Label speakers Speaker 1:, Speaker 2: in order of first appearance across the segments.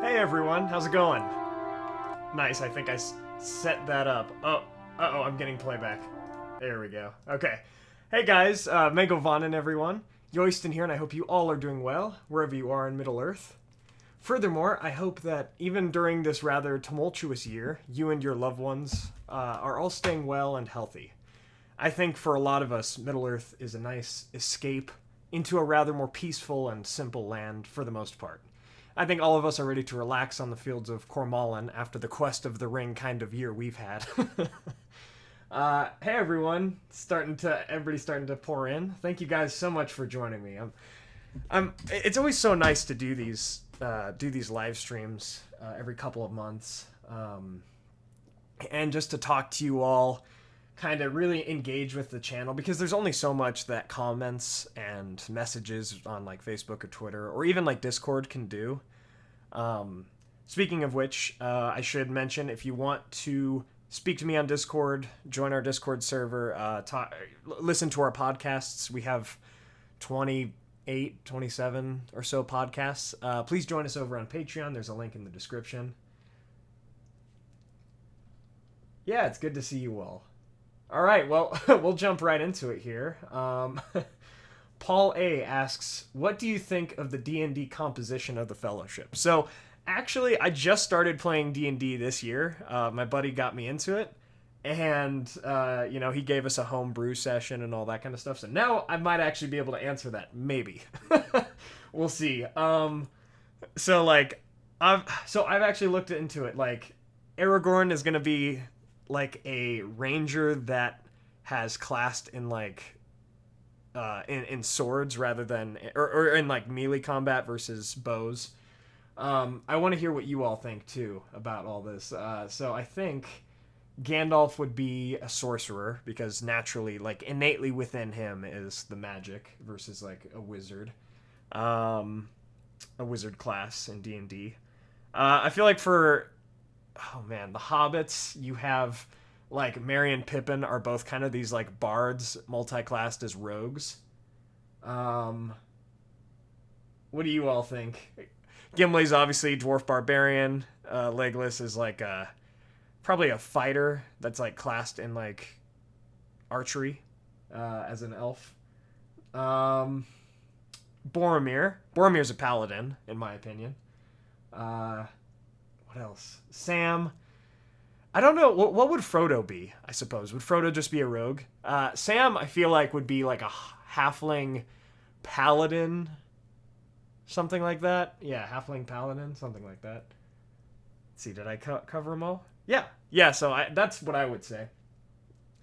Speaker 1: Hey everyone, how's it going? Nice, I think I set that up. Oh, uh-oh, I'm getting playback. There we go. Okay. Hey guys, Megovanen everyone. Yoistin here, and I hope you all are doing well, wherever you are in Middle-earth. Furthermore, I hope that even during this rather tumultuous year, you and your loved ones are all staying well and healthy. I think for a lot of us, Middle-earth is a nice escape into a rather more peaceful and simple land for the most part. I think all of us are ready to relax on the fields of Cormallen after the quest of the ring kind of year we've had. Hey everyone, everybody's starting to pour in. Thank you guys so much for joining me. It's always so nice to do these live streams every couple of months, and just to talk to you all, kind of really engage with the channel, because there's only so much that comments and messages on like Facebook or Twitter or even like Discord can do. Speaking of which, I should mention, if you want to speak to me on Discord, join our Discord server, listen to our podcasts. We have 28, 27 or so podcasts. Please join us over on Patreon. There's a link in the description. Yeah, it's good to see you all. All right, well, we'll jump right into it here. Paul A. asks, what do you think of the D&D composition of the Fellowship? So, actually, I just started playing D&D this year. My buddy got me into it, and, he gave us a homebrew session and all that kind of stuff. So now I might actually be able to answer that, maybe. We'll see. I've actually looked into it. Like, Aragorn is going to be like a ranger that has classed in like in swords rather than or in like melee combat versus bows. I want to hear what you all think too about all this. So I think Gandalf would be a sorcerer, because naturally, like innately within him is the magic, versus like a wizard class in D&D. I feel like for the Hobbits, you have like Merry and Pippin are both kind of these like bards multi-classed as rogues. What do you all think? Gimli's obviously dwarf barbarian. Legolas is like probably a fighter that's like classed in like archery as an elf. Boromir's a paladin in my opinion. What else? Sam. I don't know. What would Frodo be, I suppose? Would Frodo just be a rogue? Sam, I feel like, would be like a halfling paladin. Something like that. Yeah, halfling paladin. Something like that. Let's see, did I cover them all? Yeah. Yeah, so that's what I would say.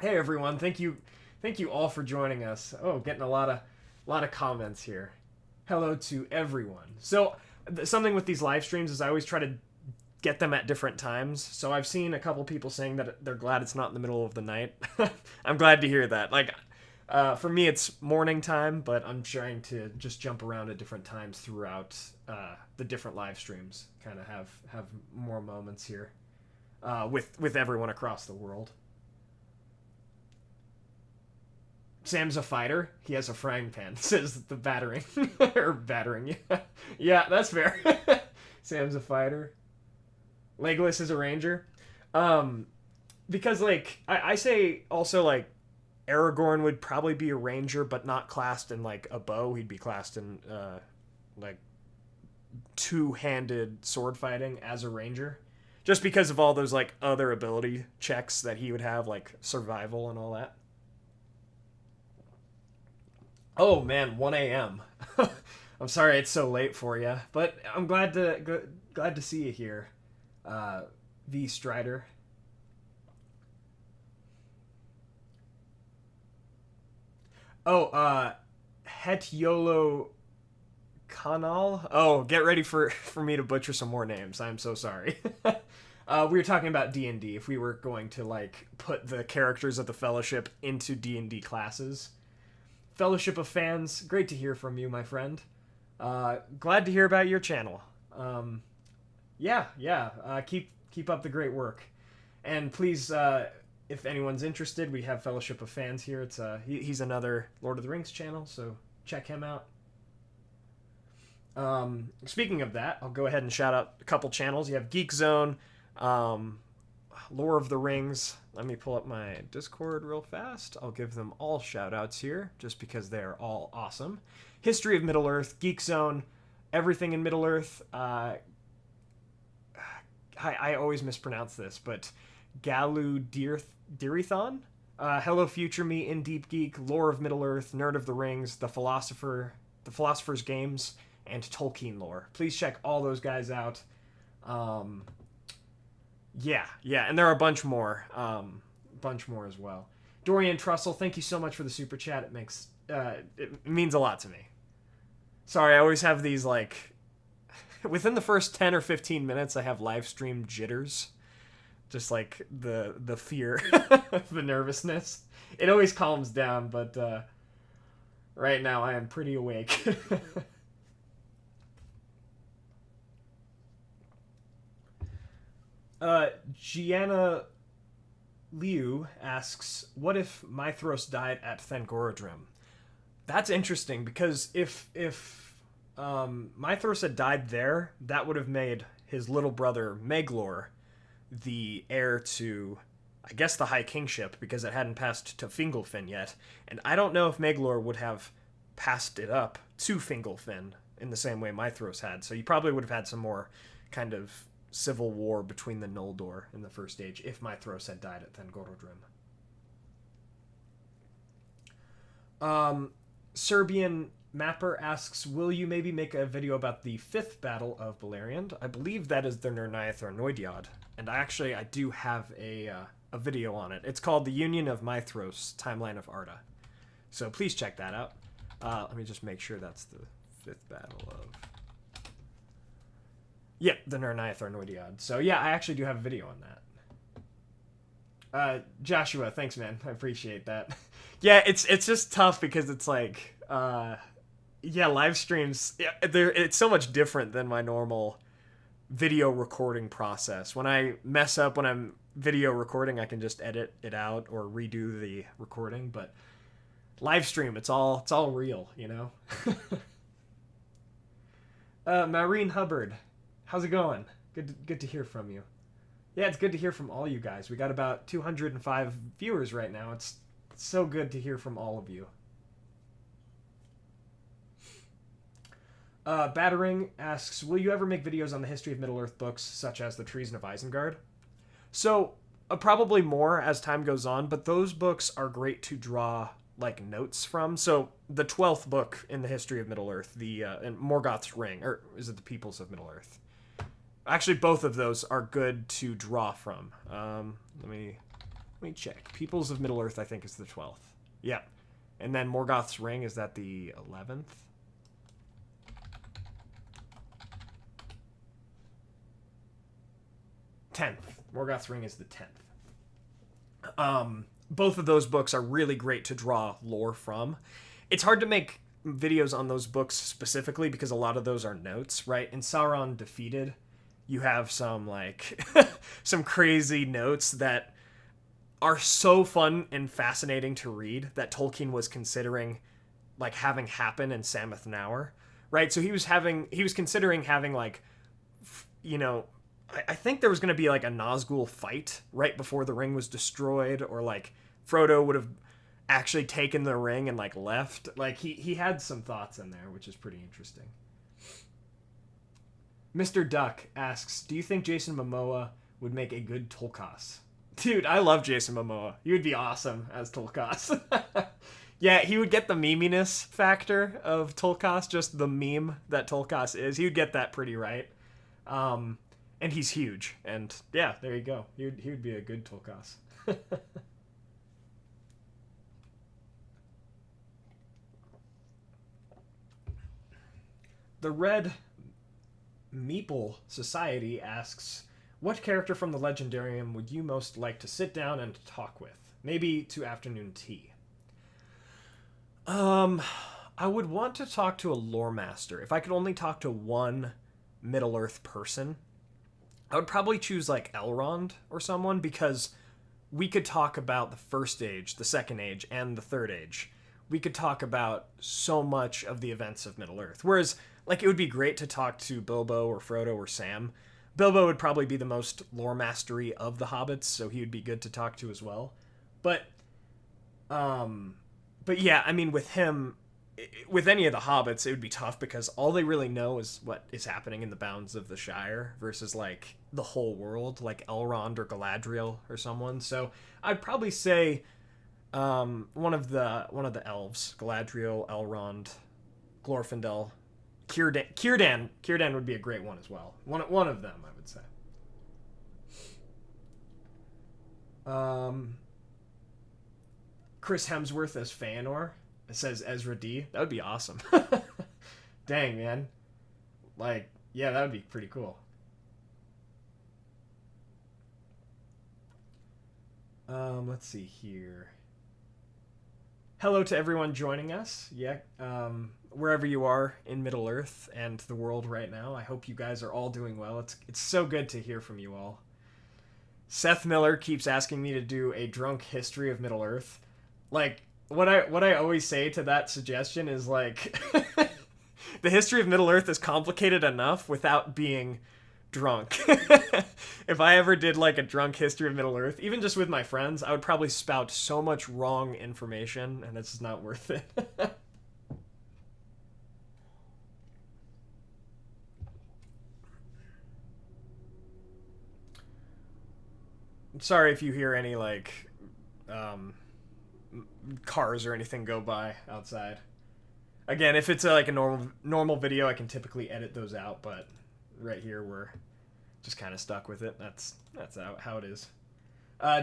Speaker 1: Hey, everyone. Thank you all for joining us. Oh, getting a lot of comments here. Hello to everyone. So, something with these live streams is I always try to get them at different times. So I've seen a couple people saying that they're glad it's not in the middle of the night. I'm glad to hear that. Like, for me, it's morning time, but I'm trying to just jump around at different times throughout the different live streams. Kind of have more moments here with everyone across the world. Sam's a fighter. He has a frying pan, says the battering. Or battering, yeah. Yeah, that's fair. Sam's a fighter. Legolas is a ranger. Because, like, I say also, like, Aragorn would probably be a ranger, but not classed in, like, a bow. He'd be classed in, like, two-handed sword fighting as a ranger. Just because of all those, like, other ability checks that he would have, like, survival and all that. Oh, man, 1 a.m. I'm sorry it's so late for you, but I'm glad to see you here. V. Strider. Oh, Hetyolo Kanal. Oh, get ready for me to butcher some more names. I'm so sorry. We were talking about D&D. If we were going to like put the characters of the Fellowship into D&D classes. Fellowship of fans, great to hear from you, my friend. Glad to hear about your channel. Keep up the great work, and please, if anyone's interested, we have Fellowship of Fans here. It's he's another Lord of the Rings channel, so check him out. Speaking of that, I'll go ahead and shout out a couple channels. You have Geek Zone, Lore of the Rings. Let me pull up my Discord real fast. I'll give them all shout outs here just because they're all awesome. History of Middle-earth, Geek Zone, everything in Middle-earth. I always mispronounce this, but Galu Dirithon. Hello Future Me, In Deep Geek, Lore of Middle-earth, Nerd of the Rings, The Philosopher's Games, and Tolkien Lore. Please check all those guys out. Yeah, and there are a bunch more as well. Dorian Trussell, thank you so much for the super chat. It means a lot to me. Sorry, I always have these, like, within the first 10 or 15 minutes, I have live stream jitters. Just like the fear, the nervousness. It always calms down, but right now I am pretty awake. Gianna Liu asks, what if Mithros died at Thangorodrim? That's interesting, because if Mithros had died there, that would have made his little brother Meglor the heir to, I guess, the High Kingship, because it hadn't passed to Fingolfin yet. And I don't know if Meglor would have passed it up to Fingolfin in the same way Mithros had. So you probably would have had some more kind of civil war between the Noldor in the First Age if Mithros had died at Thangorodrim. Serbian Mapper asks, will you maybe make a video about the 5th Battle of Beleriand? I believe that is the Nerniath or Noidiad. And I do have a video on it. It's called The Union of Mithros, Timeline of Arda. So please check that out. Let me just make sure that's the 5th Battle of... Yeah, the Nerniath or Noidiad. So yeah, I actually do have a video on that. Joshua, thanks, man. I appreciate that. Yeah, it's just tough because it's like... yeah, live streams, it's so much different than my normal video recording process. When I mess up when I'm video recording, I can just edit it out or redo the recording, but live stream, it's all real, you know? Maureen Hubbard, how's it going? Good to hear from you. Yeah, it's good to hear from all you guys. We got about 205 viewers right now. It's so good to hear from all of you. Battering asks, will you ever make videos on the history of Middle-earth books, such as The Treason of Isengard? So, probably more as time goes on, but those books are great to draw, like, notes from. So, the 12th book in the history of Middle-earth, the Morgoth's Ring, or is it the Peoples of Middle-earth? Actually, both of those are good to draw from. Let me check. Peoples of Middle-earth, I think, is the 12th. Yeah. And then Morgoth's Ring, is that the 11th? 10th. Morgoth's Ring is the 10th. Both of those books are really great to draw lore from. It's hard to make videos on those books specifically because a lot of those are notes, right? In Sauron Defeated, you have some, like, some crazy notes that are so fun and fascinating to read that Tolkien was considering, like, having happen in Sammath Naur, right? So he was considering having, like, you know, I think there was going to be, like, a Nazgul fight right before the ring was destroyed, or, like, Frodo would have actually taken the ring and, like, left. Like, he had some thoughts in there, which is pretty interesting. Mr. Duck asks, do you think Jason Momoa would make a good Tolkas? Dude, I love Jason Momoa. He would be awesome as Tolkas. Yeah, he would get the meminess factor of Tolkas, just the meme that Tolkas is. He would get that pretty right. And he's huge. And yeah, there you go. He would be a good Tolkas. The Red Meeple Society asks, what character from the Legendarium would you most like to sit down and talk with? Maybe to afternoon tea. I would want to talk to a lore master. If I could only talk to one Middle-earth person, I would probably choose, like, Elrond or someone, because we could talk about the First Age, the Second Age, and the Third Age. We could talk about so much of the events of Middle-earth. Whereas like, it would be great to talk to Bilbo or Frodo or Sam. Bilbo would probably be the most lore mastery of the hobbits, so he would be good to talk to as well. But, but yeah, I mean, with him, with any of the hobbits, it would be tough because all they really know is what is happening in the bounds of the Shire versus, like, the whole world, like Elrond or Galadriel or someone. So I'd probably say one of the elves, Galadriel, Elrond, Glorfindel, Círdan would be a great one as well. One of them, I would say. Chris Hemsworth as Feanor. It says Ezra D. That would be awesome. Dang, man. Like, yeah, that would be pretty cool. Let's see here. Hello to everyone joining us. Yeah, wherever you are in Middle Earth and the world right now, I hope you guys are all doing well. It's so good to hear from you all. Seth Miller keeps asking me to do a drunk history of Middle Earth. Like, what I always say to that suggestion is, like, the history of Middle Earth is complicated enough without being drunk. If I ever did, like, a drunk history of Middle Earth, even just with my friends, I would probably spout so much wrong information, and it's just not worth it. I'm sorry if you hear any, like, cars or anything go by outside. Again, if it's like a normal video, I can typically edit those out, but right here we're just kind of stuck with it. That's how it is.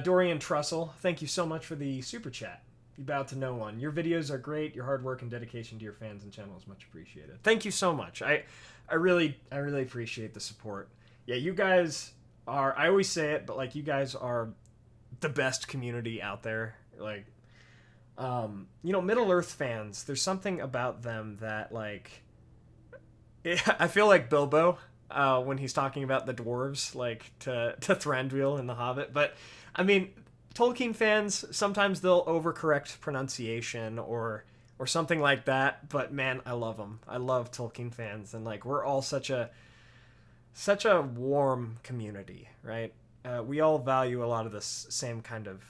Speaker 1: Dorian Trussell, thank you so much for the super chat. You bowed to no one. Your videos are great. Your hard work and dedication to your fans and channel is much appreciated. Thank you so much. I really appreciate the support. Yeah, you guys are, I always say it, but, like, you guys are the best community out there. Like, you know, Middle Earth fans, there's something about them that, like, I feel like Bilbo when he's talking about the dwarves, like, to Thranduil in The Hobbit. But, I mean, Tolkien fans, sometimes they'll overcorrect pronunciation or something like that. But, man, I love them. I love Tolkien fans. And, like, we're all such a warm community, right? We all value a lot of this same kind of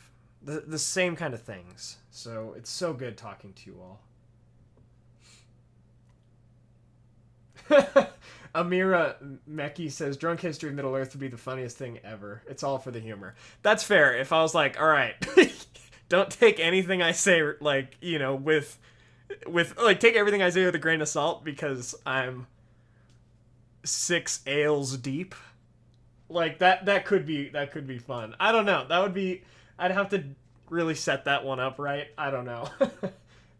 Speaker 1: the same kind of things. So it's so good talking to you all. Amira Meki says, drunk history of Middle Earth would be the funniest thing ever. It's all for the humor. That's fair. If I was like, all right, don't take anything I say, like, you know, with like, take everything I say with a grain of salt because I'm 6 ales deep. Like, that could be fun. I don't know. That would be, I'd have to really set that one up right. I don't know.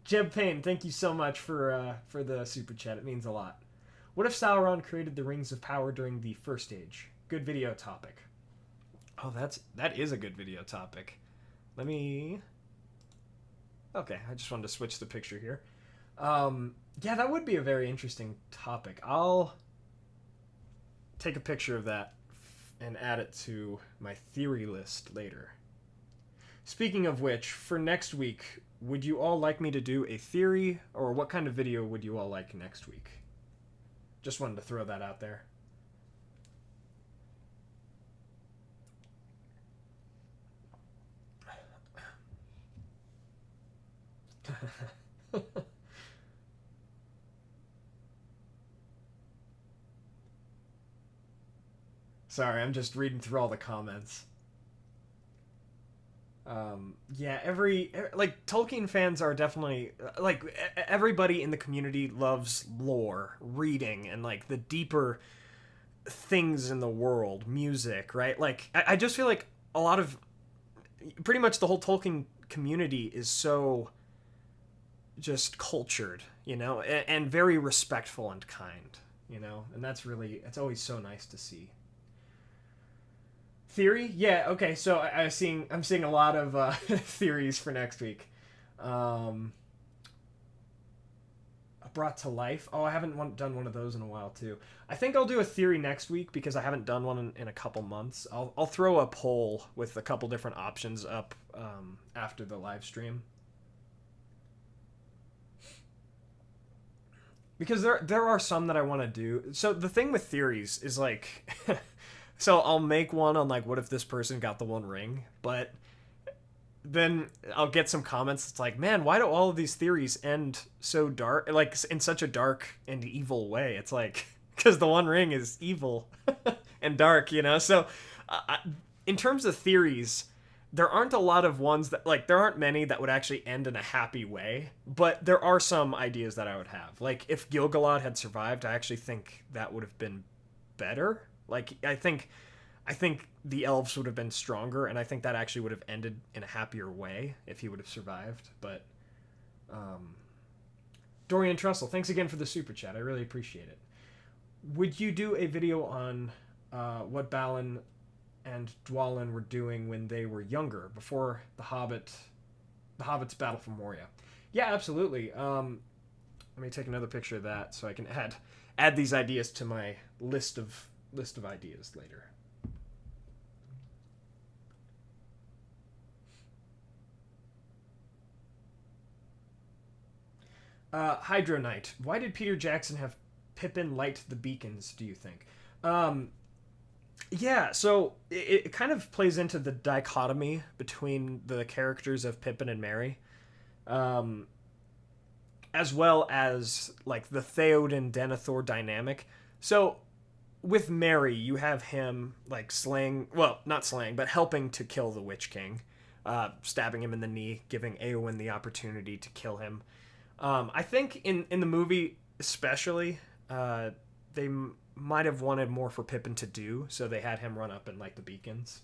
Speaker 1: Jeb Payne, thank you so much for the super chat. It means a lot. What if Sauron created the Rings of Power during the First Age? Good video topic. Oh, that is a good video topic. Let me... Okay, I just wanted to switch the picture here. Yeah, that would be a very interesting topic. I'll take a picture of that and add it to my theory list later. Speaking of which, for next week, would you all like me to do a theory, or what kind of video would you all like next week? Just wanted to throw that out there. Sorry, I'm just reading through all the comments. Yeah, like, Tolkien fans are definitely, like, everybody in the community loves lore, reading, and, like, the deeper things in the world, music, right? Like, I just feel like a lot of, pretty much the whole Tolkien community is so just cultured, you know, and very respectful and kind, you know, and that's it's always so nice to see. Theory? Yeah, okay, so I'm seeing a lot of theories for next week. Brought to life. Oh, I haven't done one of those in a while, too. I think I'll do a theory next week because I haven't done one in a couple months. I'll throw a poll with a couple different options up after the live stream. because there are some that I want to do. So the thing with theories is like, so I'll make one on like, what if this person got the One Ring, but then I'll get some comments. It's like, man, why do all of these theories end so dark, like in such a dark and evil way? It's like, because the One Ring is evil and dark, you know? So in terms of theories, there aren't a lot of ones that, like, there aren't many that would actually end in a happy way, but there are some ideas that I would have. Like, if Gil-galad had survived, I actually think that would have been better. Like, I think the elves would have been stronger, and I think that actually would have ended in a happier way if he would have survived. But Dorian Trussell, thanks again for the super chat. I really appreciate it. Would you do a video on what Balin and Dwalin were doing when they were younger, before the Hobbit's battle for Moria? Yeah, absolutely. Let me take another picture of that so I can add these ideas to my list of ideas later. Hydro Knight, why did Peter Jackson have Pippin light the beacons, do you think? Yeah, so it kind of plays into the dichotomy between the characters of Pippin and Merry, as well as like the Theoden Denethor dynamic. So with Merry, you have him like not slaying, but helping to kill the Witch King, stabbing him in the knee, giving Eowyn the opportunity to kill him. I think in the movie especially, they might have wanted more for Pippin to do, so they had him run up and light the beacons.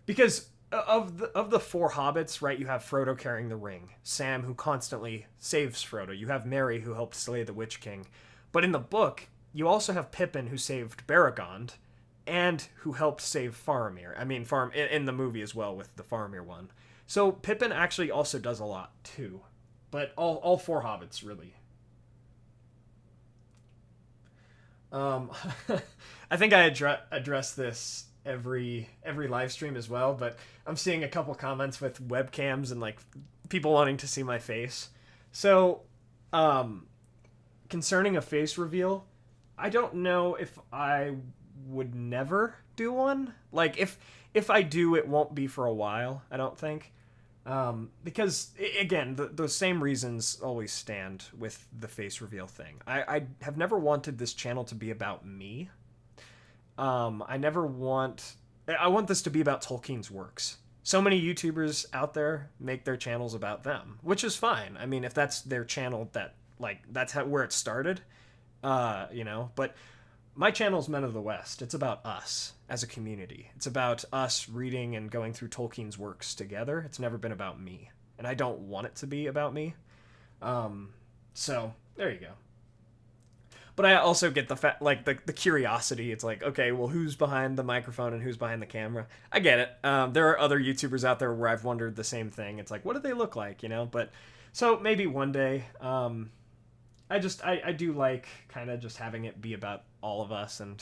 Speaker 1: Because of the four hobbits, right, you have Frodo carrying the ring, Sam who constantly saves Frodo, you have Merry who helped slay the Witch King, but in the book you also have Pippin who saved Baragond and who helped save Faramir. I mean, in the movie as well with the Faramir one. So Pippin actually also does a lot too, but all four hobbits really. I think I address this every live stream as well, but I'm seeing a couple comments with webcams and like people wanting to see my face. So, concerning a face reveal, I don't know if I would never do one. Like if I do, it won't be for a while, I don't think. Because again, those same reasons always stand with the face reveal thing. I have never wanted this channel to be about me. I want this to be about Tolkien's works. So many YouTubers out there make their channels about them, which is fine. I mean, if that's their channel, that's where it started, but my channel's Men of the West. It's about us as a community. It's about us reading and going through Tolkien's works together. It's never been about me, and I don't want it to be about me. So there you go. But I also get the the curiosity. It's like, okay, well, who's behind the microphone and who's behind the camera? I get it. There are other YouTubers out there where I've wondered the same thing. It's like, what do they look like, But so maybe one day. I do like kind of just having it be about all of us, and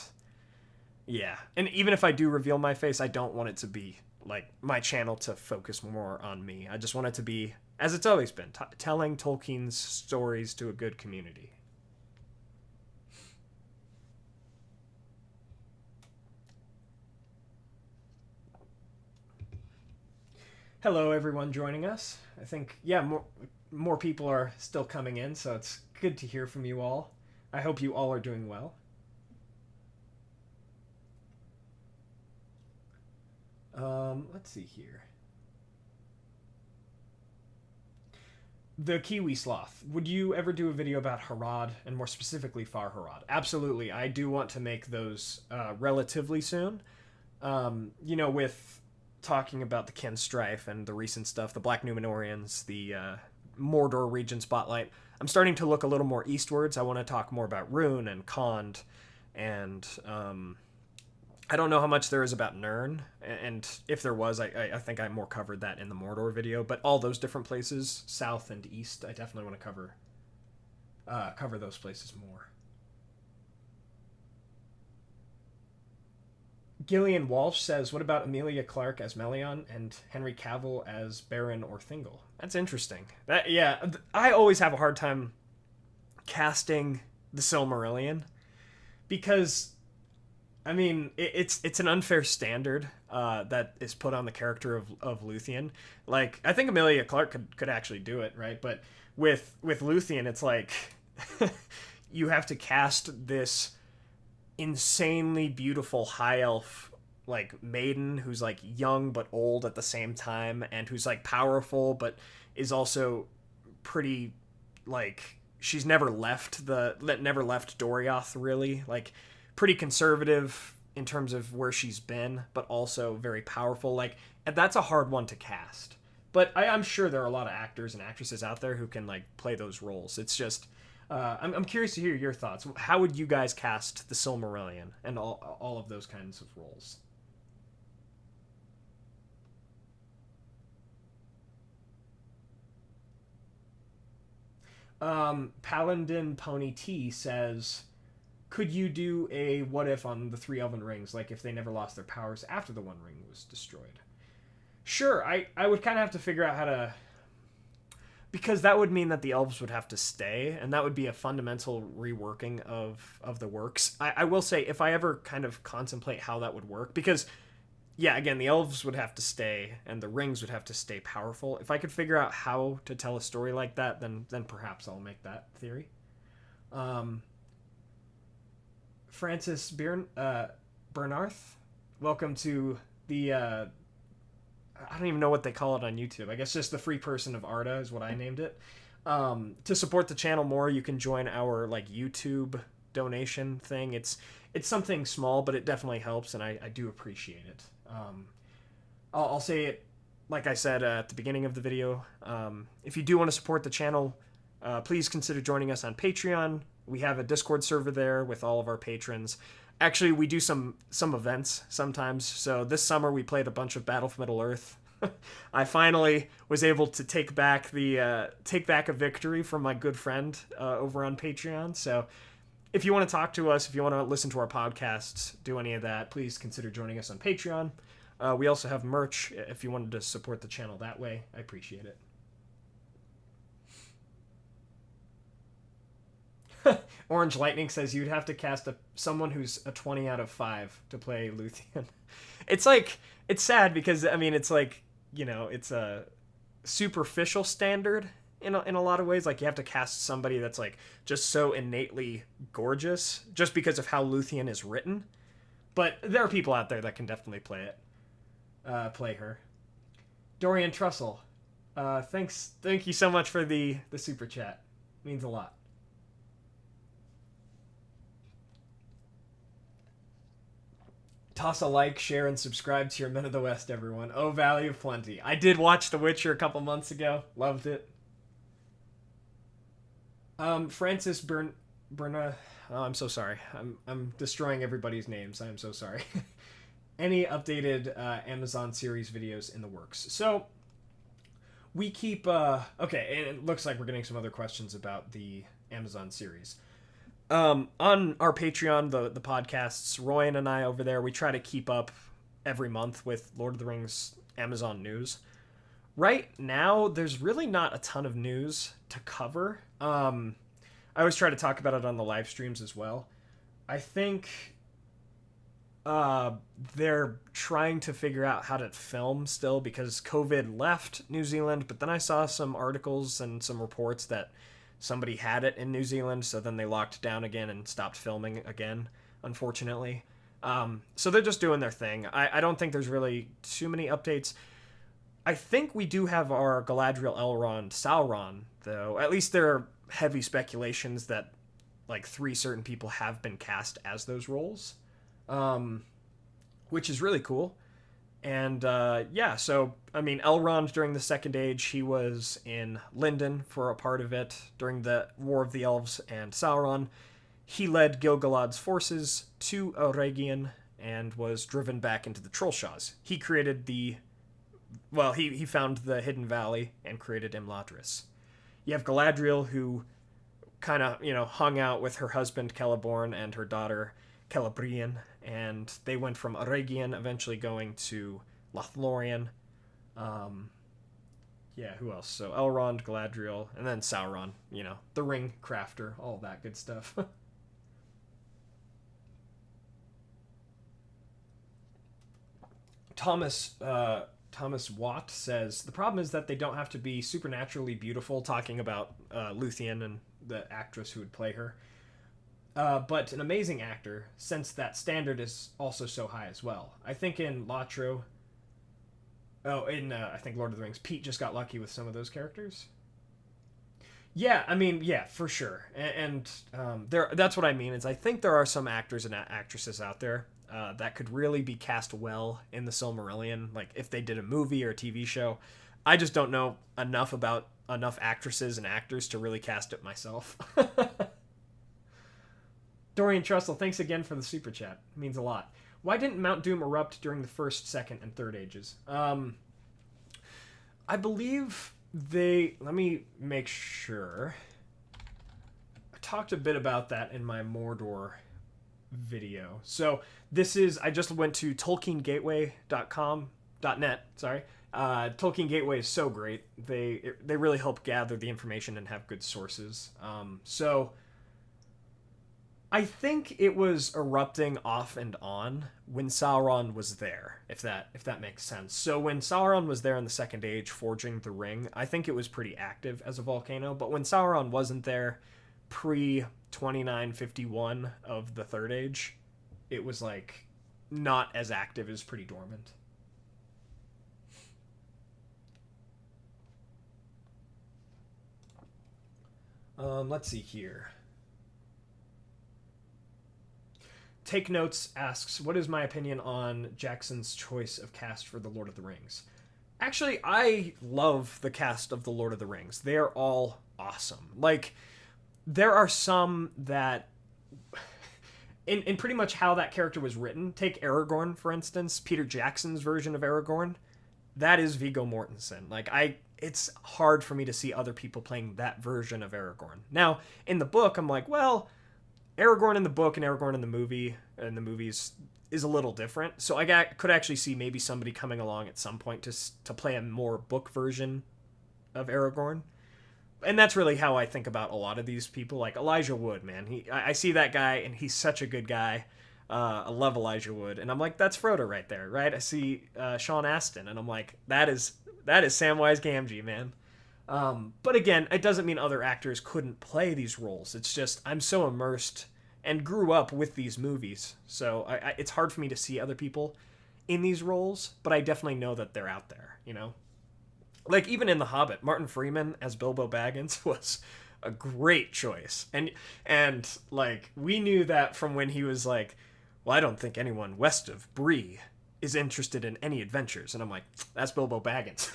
Speaker 1: yeah. And even if I do reveal my face, I don't want it to be like my channel to focus more on me. I just want it to be, as it's always been, telling Tolkien's stories to a good community. Hello, everyone joining us. I think, yeah, more people are still coming in, so it's good to hear from you all. I hope you all are doing well. Let's see here. The Kiwi Sloth. Would you ever do a video about Harad, and more specifically Far Harad? Absolutely. I do want to make those relatively soon. With talking about the Ken Strife and the recent stuff, the Black Numenorians, the Mordor region spotlight, I'm starting to look a little more eastwards. I want to talk more about Rune and Khand, and I don't know how much there is about Nirn, and if there was, I think I more covered that in the Mordor video, but all those different places, south and east, I definitely want to cover those places more. Gillian Walsh says, what about Emilia Clarke as Melion and Henry Cavill as Baron Orthingle? That's interesting. I always have a hard time casting the Silmarillion because, I mean, it's an unfair standard that is put on the character of Luthien. Like, I think Emilia Clarke could actually do it, right? But with Luthien, it's like you have to cast this insanely beautiful high elf like maiden who's like young but old at the same time, and who's like powerful but is also pretty, like, she's never left Dorioth, really, like pretty conservative in terms of where she's been, but also very powerful. Like, and that's a hard one to cast. But I'm sure there are a lot of actors and actresses out there who can like play those roles. It's just I'm curious to hear your thoughts. How would you guys cast the Silmarillion and all of those kinds of roles? Paladin Pony T says, could you do a what if on the 3 Elven Rings, like if they never lost their powers after the One Ring was destroyed? Sure, I would kind of have to figure out how to... Because that would mean that the elves would have to stay, and that would be a fundamental reworking of the works. I will say, if I ever kind of contemplate how that would work, because, yeah, again, the elves would have to stay, and the rings would have to stay powerful. If I could figure out how to tell a story like that, then perhaps I'll make that theory. Francis Bernarth, welcome to the... I don't even know what they call it on YouTube. I guess just the Free Person of Arda is what I named it. To support the channel more, you can join our like YouTube donation thing. It's something small, but it definitely helps, and I do appreciate it. I'll say it like I said at the beginning of the video. If you do want to support the channel, please consider joining us on Patreon. We have a Discord server there with all of our patrons. Actually, we do some events sometimes. So this summer we played a bunch of Battle for Middle-earth. I finally was able to take back a victory from my good friend over on Patreon. So if you want to talk to us, if you want to listen to our podcasts, do any of that, please consider joining us on Patreon. We also have merch if you wanted to support the channel that way. I appreciate it. Orange Lightning says you'd have to cast someone who's a 20 out of 5 to play Luthien. It's like, it's sad because, I mean, it's like, you know, it's a superficial standard in a lot of ways. Like, you have to cast somebody that's like just so innately gorgeous just because of how Luthien is written. But there are people out there that can definitely play her. Dorian Trussell, thank you so much for the super chat. It means a lot. Toss a like, share, and subscribe to your Men of the West, everyone. Oh, value of plenty. I did watch The Witcher a couple months ago. Loved it. Francis Berna... Oh, I'm so sorry. I'm destroying everybody's names. I'm so sorry. Any updated Amazon series videos in the works? So, we keep... okay, and it looks like we're getting some other questions about the Amazon series. On our Patreon, the podcasts, Royan and I over there, we try to keep up every month with Lord of the Rings Amazon news. Right now, there's really not a ton of news to cover. I always try to talk about it on the live streams as well. I think they're trying to figure out how to film still because COVID left New Zealand, but then I saw some articles and some reports that somebody had it in New Zealand, so then they locked down again and stopped filming again, unfortunately. So they're just doing their thing. I don't think there's really too many updates. I think we do have our Galadriel, Elrond, Sauron, though. At least there are heavy speculations that like 3 certain people have been cast as those roles, which is really cool. And yeah, so I mean, Elrond during the Second Age, he was in Lindon for a part of it during the War of the Elves, and Sauron, he led Gil-galad's forces to Eregion and was driven back into the Trollshaws. He created he found the Hidden Valley and created Imladris. You have Galadriel, who kind of, hung out with her husband Celeborn and her daughter Celebrian, and they went from Eregion, eventually going to Lothlorien. Yeah, who else? So Elrond, Galadriel, and then Sauron, the ring crafter, all that good stuff. Thomas Watt says, the problem is that they don't have to be supernaturally beautiful, talking about Luthien and the actress who would play her. But an amazing actor, since that standard is also so high as well. I think in Latro... I think Lord of the Rings, Pete just got lucky with some of those characters. Yeah, I mean, yeah, for sure. And that's what I mean, is I think there are some actors and actresses out there that could really be cast well in the Silmarillion, like if they did a movie or a TV show. I just don't know enough about enough actresses and actors to really cast it myself. Dorian Trussell, thanks again for the super chat. It means a lot. Why didn't Mount Doom erupt during the first, second, and third ages? I believe let me make sure. I talked a bit about that in my Mordor video. So I just went to TolkienGateway.net, sorry. Tolkien Gateway is so great. They really help gather the information and have good sources. So I think it was erupting off and on when Sauron was there, if that makes sense. So when Sauron was there in the Second Age forging the ring, I think it was pretty active as a volcano. But when Sauron wasn't there, pre-2951 of the Third Age, it was like not as active. It was pretty dormant. Let's see here. Take Notes asks, what is my opinion on Jackson's choice of cast for The Lord of the Rings? Actually, I love the cast of The Lord of the Rings. They're all awesome. Like, there are some that, in pretty much how that character was written, take Aragorn, for instance, Peter Jackson's version of Aragorn, that is Viggo Mortensen. Like, it's hard for me to see other people playing that version of Aragorn. Now, in the book, I'm like, well, Aragorn in the book and Aragorn in the movies is a little different. So I could actually see maybe somebody coming along at some point to play a more book version of Aragorn. And that's really how I think about a lot of these people. Like Elijah Wood, man. I see that guy, and he's such a good guy. I love Elijah Wood. And I'm like, that's Frodo right there, right? I see Sean Astin, and I'm like, that is Samwise Gamgee, man. But again, it doesn't mean other actors couldn't play these roles. It's just I'm so immersed and grew up with these movies, so it's hard for me to see other people in these roles, but I definitely know that they're out there, Like, even in The Hobbit, Martin Freeman as Bilbo Baggins was a great choice. And like, we knew that from when he was like, well, I don't think anyone west of Bree is interested in any adventures. And I'm like, that's Bilbo Baggins.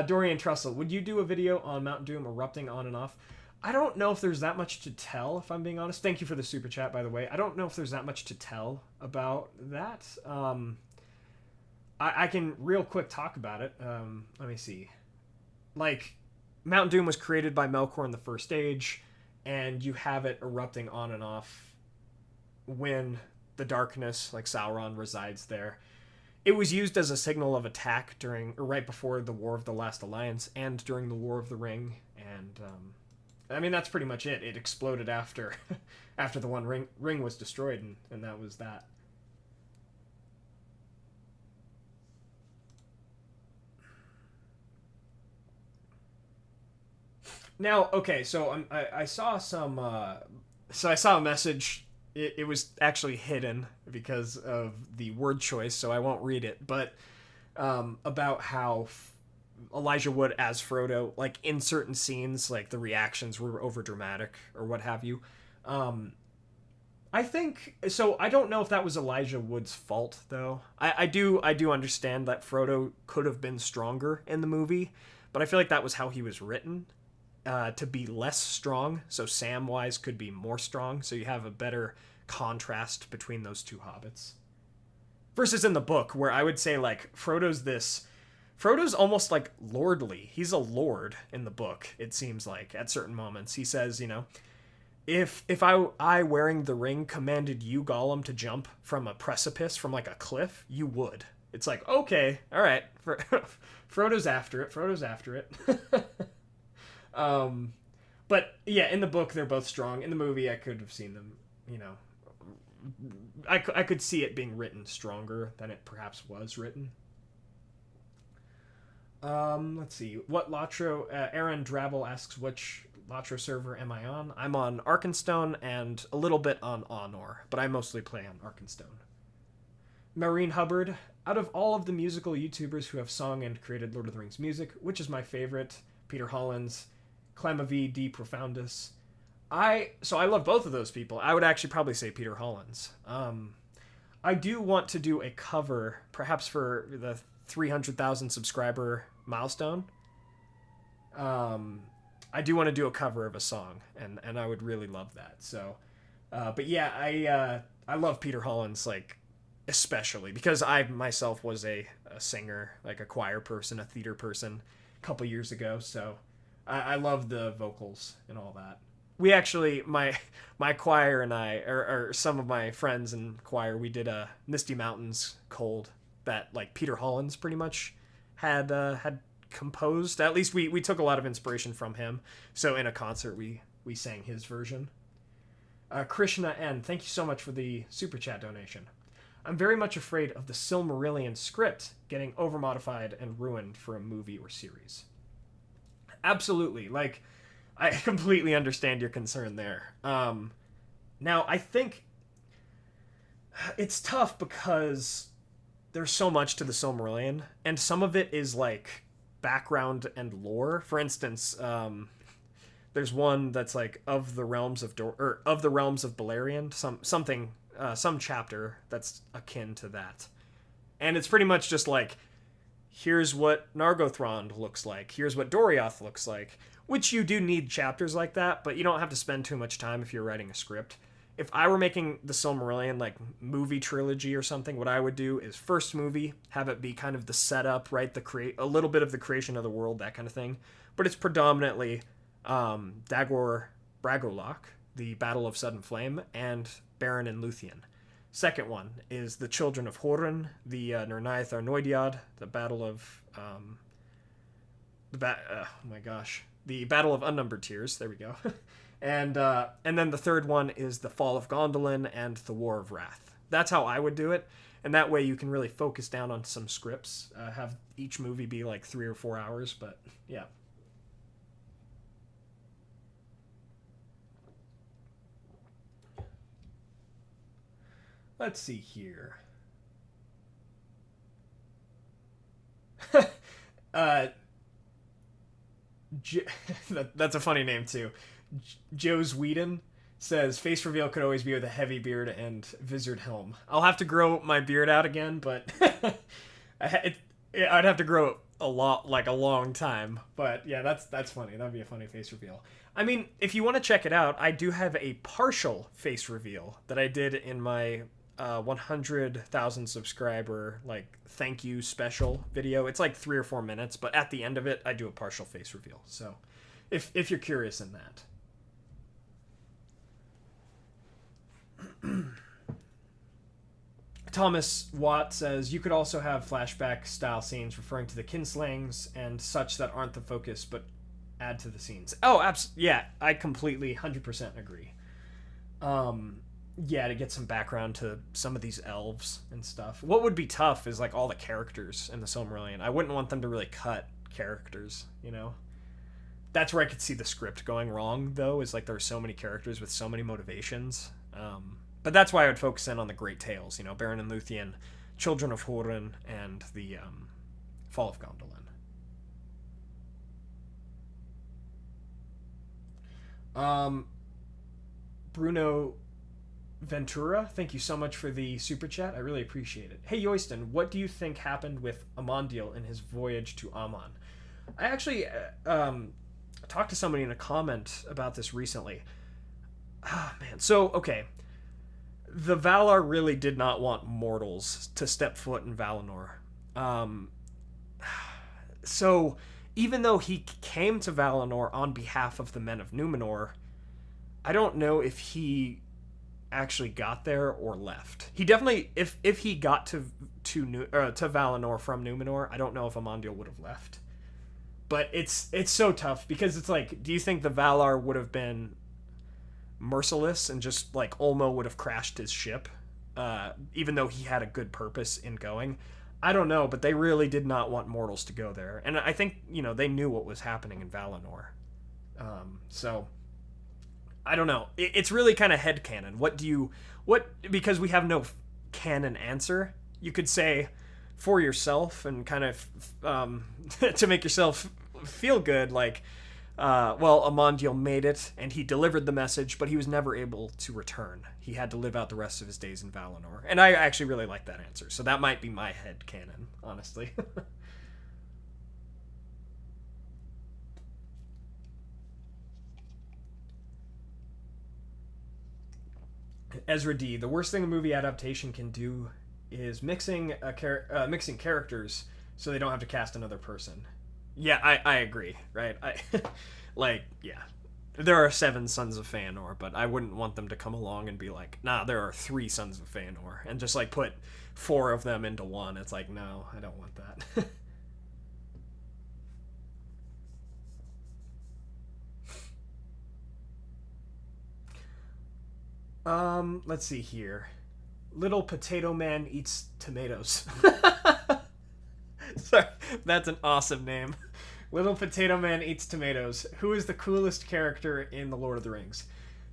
Speaker 1: Dorian Trussell, would you do a video on Mount Doom erupting on and off? I don't know if there's that much to tell, if I'm being honest. Thank you for the super chat, by the way. I don't know if there's that much to tell about that. I can real quick talk about it. Let me see. Like, Mount Doom was created by Melkor in the First Age, and you have it erupting on and off when the darkness, like Sauron, resides there. It was used as a signal of attack right before the War of the Last Alliance and during the War of the Ring. And, I mean, that's pretty much it. It exploded after the One Ring was destroyed, and that was that. Now, okay, so I saw some... so I saw a message. It was actually hidden because of the word choice, so I won't read it. But about how Elijah Wood as Frodo, like, in certain scenes, like, the reactions were overdramatic or what have you. I think... So, I don't know if that was Elijah Wood's fault, though. I do understand that Frodo could have been stronger in the movie, but I feel like that was how he was written. To be less strong, so Samwise could be more strong, so you have a better contrast between those two hobbits. Versus in the book, where I would say, like, Frodo's almost, like, lordly. He's a lord in the book, it seems like, at certain moments. He says, if I wearing the ring commanded you, Gollum, to jump from a precipice, from like a cliff, you would. It's like, okay, all right, Frodo's after it. Frodo's after it. But yeah, in the book they're both strong. In the movie, I could have seen them. You know, I could see it being written stronger than it perhaps was written. Let's see. What Latro? Aaron Drabble asks, which Latro server am I on? I'm on Arkenstone and a little bit on Honor, but I mostly play on Arkenstone. Maureen Hubbard, out of all of the musical YouTubers who have sung and created Lord of the Rings music, which is my favorite? Peter Hollins, Clamavi D Profundus. So I love both of those people. I would actually probably say Peter Hollins. I do want to do a cover, perhaps for the 300,000 subscriber milestone. I do want to do a cover of a song, and I would really love that. So, but yeah, I love Peter Hollins, like, especially because I myself was a singer, like a choir person, a theater person a couple years ago. So I love the vocals and all that. We actually, my choir and I, or some of my friends in choir, we did a Misty Mountains Cold that like Peter Hollins pretty much had composed. At least we took a lot of inspiration from him. So in a concert we sang his version. Krishna N, thank you so much for the super chat donation. I'm very much afraid of the Silmarillion script getting overmodified and ruined for a movie or series. Absolutely. Like, I completely understand your concern there. Now, I think it's tough because there's so much to the Silmarillion, and some of it is like background and lore. For instance, there's one that's like of the realms of Beleriand, some chapter that's akin to that, and it's pretty much just like, here's what Nargothrond looks like, here's what Doriath looks like, which you do need chapters like that, but you don't have to spend too much time if you're writing a script. If I were making the Silmarillion like movie trilogy or something, what I would do is first movie, have it be kind of the setup, right? A little bit of the creation of the world, that kind of thing. But it's predominantly Dagor Bragolok, the Battle of Sudden Flame, and Beren and Luthien. Second one is the Children of Hurin, the Nernaeth Arnoediad, the Battle of the Battle of Unnumbered Tears. There we go. And then the third one is the Fall of Gondolin and the War of Wrath. That's how I would do it, and that way you can really focus down on some scripts. Have each movie be like 3 or 4 hours, but yeah. Let's see here. That's a funny name too. Joe's Whedon says face reveal could always be with a heavy beard and visored helm. I'll have to grow my beard out again, but I'd have to grow it a long time. But yeah, that's funny. That'd be a funny face reveal. I mean, if you want to check it out, I do have a partial face reveal that I did in my 100,000 subscriber thank you special video. It's like 3 or 4 minutes, but at the end of it, I do a partial face reveal. So if you're curious in that. Thomas Watt says, you could also have flashback style scenes referring to the kinslayings and such that aren't the focus, but add to the scenes. Oh, yeah, I completely 100% agree. Yeah, to get some background to some of these elves and stuff. What would be tough is all the characters in the Silmarillion. I wouldn't want them to really cut characters, you know? That's where I could see the script going wrong, though, is there are so many characters with so many motivations. But that's why I would focus in on the Great Tales, Beren and Luthien, Children of Hurin, and the Fall of Gondolin. Bruno Ventura, thank you so much for the super chat. I really appreciate it. Hey Yoyston, what do you think happened with Amondiel in his voyage to Amon? I actually talked to somebody in a comment about this recently. Ah, man. So, okay. The Valar really did not want mortals to step foot in Valinor. So, even though he came to Valinor on behalf of the men of Numenor, I don't know if he actually got there or left. He definitely, if he got to Valinor from Numenor, I don't know if Amandiel would have left. But it's so tough because it's like, do you think the Valar would have been merciless and just like Ulmo would have crashed his ship, even though he had a good purpose in going? I don't know, but they really did not want mortals to go there, and I think they knew what was happening in Valinor. So I don't know. It's really kind of headcanon. Because we have no canon answer, you could say for yourself and kind of to make yourself feel good, like, well, Amandiel made it and he delivered the message, but he was never able to return. He had to live out the rest of his days in Valinor. And I actually really like that answer. So that might be my headcanon, honestly. Ezra D. The worst thing a movie adaptation can do is mixing characters so they don't have to cast another person. Yeah, I agree, right? Yeah. There are 7 sons of Feanor, but I wouldn't want them to come along and be like, nah, there are 3 sons of Feanor, and just like put 4 of them into one. It's like, no, I don't want that. Let's see here. Little Potato Man Eats Tomatoes. Sorry, that's an awesome name. Little Potato Man Eats Tomatoes. Who is the coolest character in The Lord of the Rings?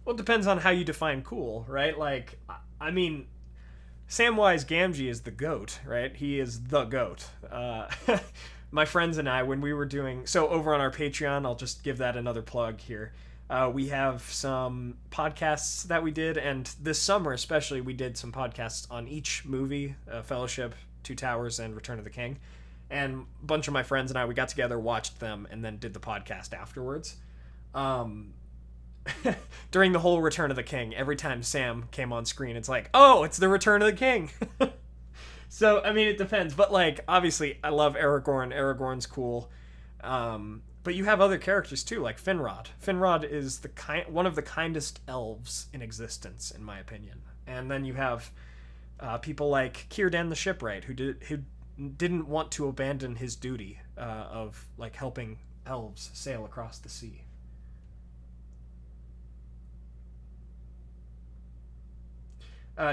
Speaker 1: Well, it depends on how you define cool, right? Like, I mean, Samwise Gamgee is the GOAT, right? He is the GOAT. My friends and I, when we were doing... So over on our Patreon, I'll just give that another plug here. We have some podcasts that we did, and this summer especially, we did some podcasts on each movie, Fellowship, Two Towers, and Return of the King. And a bunch of my friends and I, we got together, watched them, and then did the podcast afterwards. During the whole Return of the King, every time Sam came on screen, it's like, oh, it's the Return of the King. So, I mean, it depends. But, like, obviously, I love Aragorn. Aragorn's cool. But you have other characters too, like Finrod. Finrod is one of the kindest elves in existence, in my opinion. And then you have people like Círdan the Shipwright, who didn't want to abandon his duty of like helping elves sail across the sea.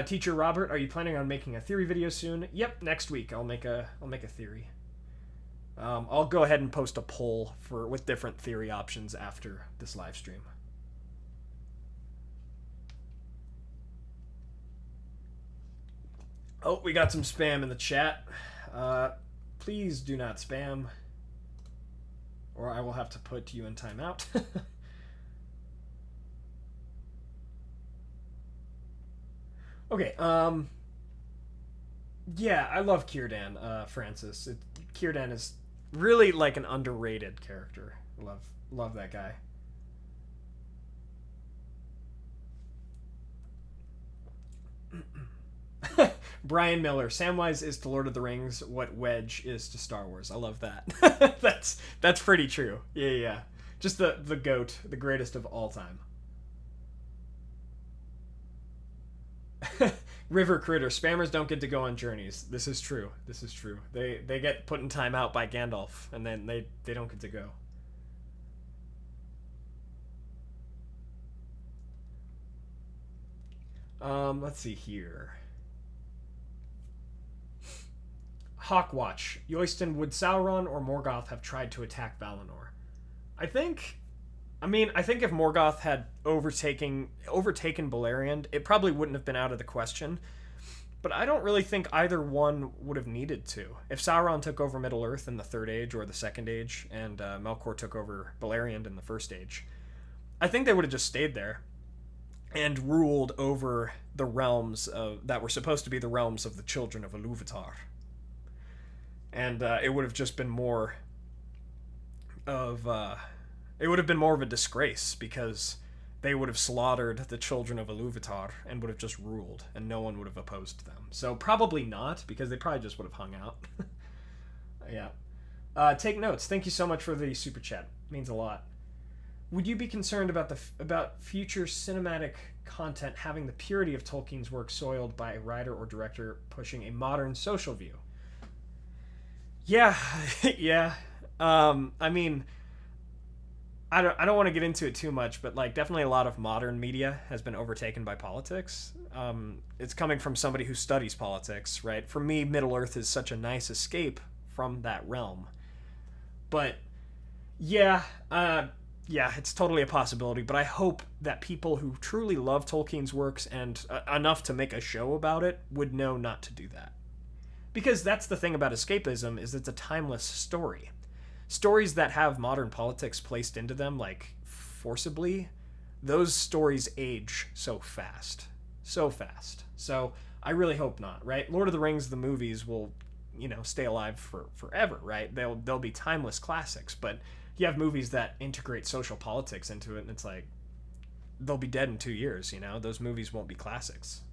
Speaker 1: Teacher Robert, are you planning on making a theory video soon? Yep, next week I'll make a theory. I'll go ahead and post a poll with different theory options after this live stream. Oh, we got some spam in the chat. Please do not spam, or I will have to put you in timeout. Okay, yeah, I love Círdan, Francis. Círdan is really like an underrated character. Love that guy. Brian Miller, Samwise is to Lord of the Rings what Wedge is to Star Wars. I love that. That's pretty true. Yeah. Just the GOAT, the greatest of all time. River Critter, spammers don't get to go on journeys. This is true. They get put in timeout by Gandalf, and then they don't get to go. Let's see here. Hawkwatch, Yoyston, would Sauron or Morgoth have tried to attack Valinor? I think if Morgoth had overtaken Beleriand, it probably wouldn't have been out of the question. But I don't really think either one would have needed to. If Sauron took over Middle-earth in the Third Age or the Second Age, and Melkor took over Beleriand in the First Age, I think they would have just stayed there and ruled over the realms that were supposed to be the realms of the children of Ilúvatar. And it would have just been more of... It would have been more of a disgrace, because they would have slaughtered the children of Ilúvatar and would have just ruled, and no one would have opposed them. So probably not, because they probably just would have hung out. Yeah. Take notes. Thank you so much for the super chat. It means a lot. Would you be concerned about future cinematic content having the purity of Tolkien's work soiled by a writer or director pushing a modern social view? Yeah, yeah. I mean, I don't want to get into it too much, but like definitely a lot of modern media has been overtaken by politics. It's coming from somebody who studies politics, right? For me, Middle Earth is such a nice escape from that realm. But yeah, yeah, it's totally a possibility. But I hope that people who truly love Tolkien's works and enough to make a show about it would know not to do that. Because that's the thing about escapism, is it's a timeless story. Stories that have modern politics placed into them, like, forcibly, those stories age so fast. So fast. So, I really hope not, right? Lord of the Rings, the movies will, stay alive forever, right? They'll be timeless classics, but you have movies that integrate social politics into it, and it's like, they'll be dead in 2 years, Those movies won't be classics.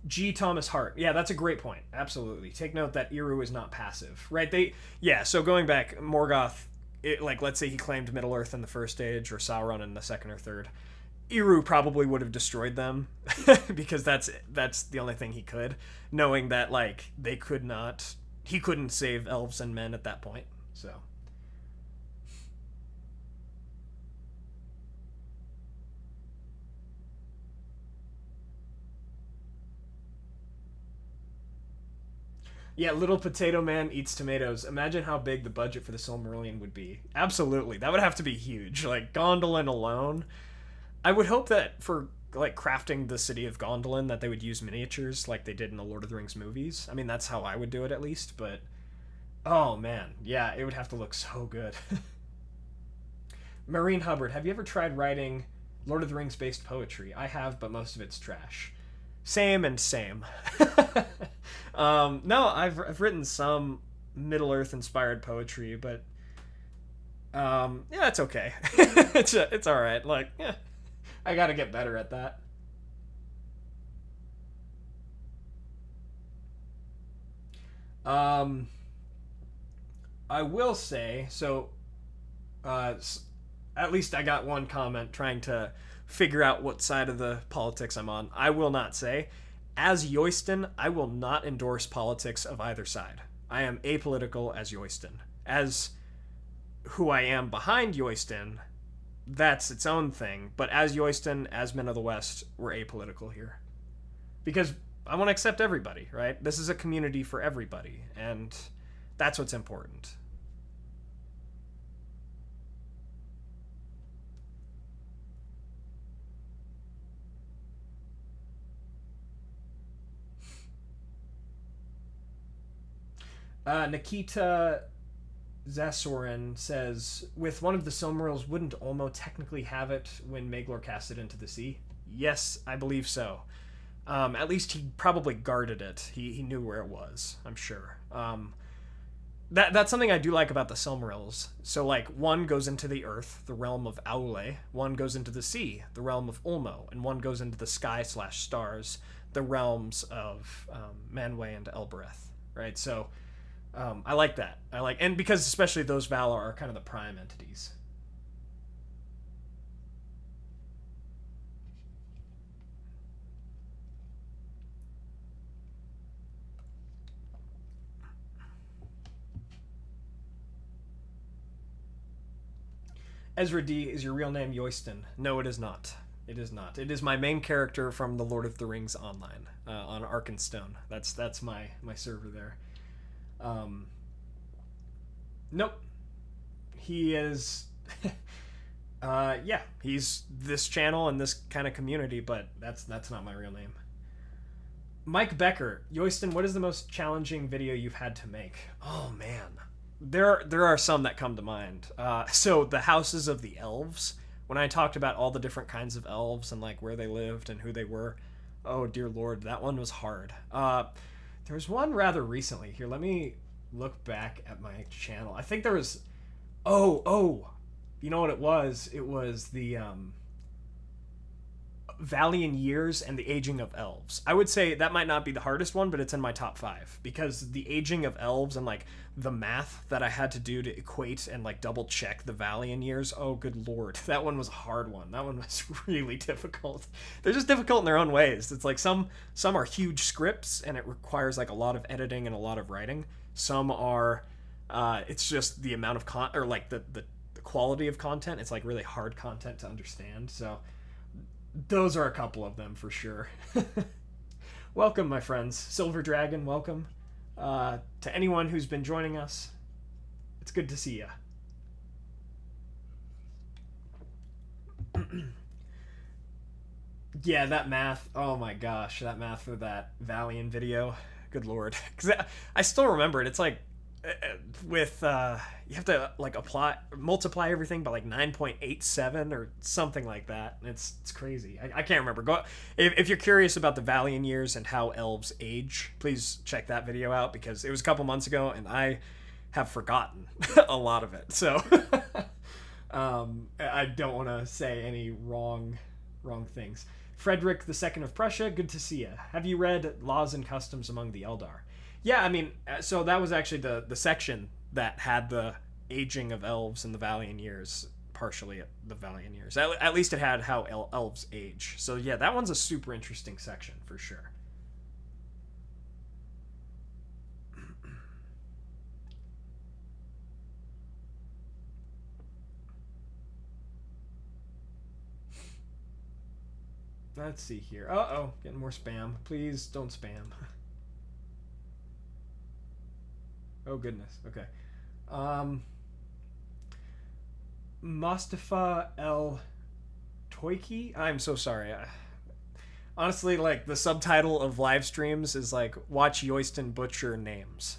Speaker 1: G. Thomas Hart. Yeah, that's a great point. Absolutely. Take note that Eru is not passive, right? So going back, Morgoth, let's say he claimed Middle Earth in the first age, or Sauron in the second or third. Eru probably would have destroyed them because that's the only thing he could, knowing that he couldn't save elves and men at that point. So yeah, Little Potato Man eats tomatoes. Imagine how big the budget for the Silmarillion would be. Absolutely. That would have to be huge. Like, Gondolin alone. I would hope that for, crafting the city of Gondolin, that they would use miniatures like they did in the Lord of the Rings movies. I mean, that's how I would do it, at least. But, oh, man. Yeah, it would have to look so good. Maureen Hubbard, have you ever tried writing Lord of the Rings-based poetry? I have, but most of it's trash. Same and same. No, I've written some Middle Earth inspired poetry, but yeah, it's okay. It's all right. I got to get better at that. I will say so. At least I got one comment trying to figure out what side of the politics I'm on. I will not say. As Yoiston, I will not endorse politics of either side. I am apolitical as Yoiston. As who I am behind Yoiston, that's its own thing. But as Yoiston, as Men of the West, we're apolitical here. Because I want to accept everybody, right? This is a community for everybody, and that's what's important. Nikita Zasorin says, with one of the Silmarils, wouldn't Olmo technically have it when Maglor cast it into the sea? Yes, I believe so. At least he probably guarded it. He knew where it was, I'm sure. That's something I do like about the Silmarils. So, one goes into the earth, the realm of Aule. One goes into the sea, the realm of Ulmo. And one goes into the sky/stars, the realms of Manwë and Elbereth. Right? So, I like that. And because especially those Valar are kind of the prime entities. Ezra D, is your real name Yoiston? No, it is not. It is not. It is my main character from the Lord of the Rings Online on Arkenstone. That's my server there. Nope. He is yeah, he's this channel and this kind of community, but that's not my real name. Mike Becker, Yoiston, what is the most challenging video you've had to make? Oh man. There are some that come to mind. So the houses of the elves, when I talked about all the different kinds of elves and where they lived and who they were, oh dear lord, that one was hard. There was one rather recently. Here, let me look back at my channel. I think there was... Oh, you know what it was? It was the... Valiant Years and the Aging of Elves. I would say that might not be the hardest one, but it's in my top 5 because the Aging of Elves and like the math that I had to do to equate and like double check the Valiant Years. Oh, good lord, that one was a hard one. That one was really difficult. They're just difficult in their own ways. It's like some are huge scripts and it requires like a lot of editing and a lot of writing. Some are, it's just the amount of or like the quality of content. It's like really hard content to understand. So those are a couple of them for sure. Welcome, my friends. Silver Dragon, welcome. To anyone who's been joining us, it's good to see ya. Yeah, that math. Oh my gosh, that math for that Valiant video. Good lord. Because I still remember it. It's like with you have to like multiply everything by like 9.87 or something like that. It's crazy. I can't remember. Go if you're curious about the Valiant Years and how elves age, please check that video out because it was a couple months ago and I have forgotten a lot of it. So I don't want to say any wrong things. Frederick II of Prussia, good to see you. Have you read Laws and Customs Among the Eldar? Yeah, I mean, so that was actually the section that had the aging of elves and the Valiant Years, partially the Valiant Years. At least it had how elves age. So yeah, that one's a super interesting section for sure. Let's see here. Uh-oh, getting more spam. Please don't spam. Oh goodness. Okay. Mustafa El Toiki. I'm so sorry. Honestly, like the subtitle of live streams is like "Watch Yoiston butcher names."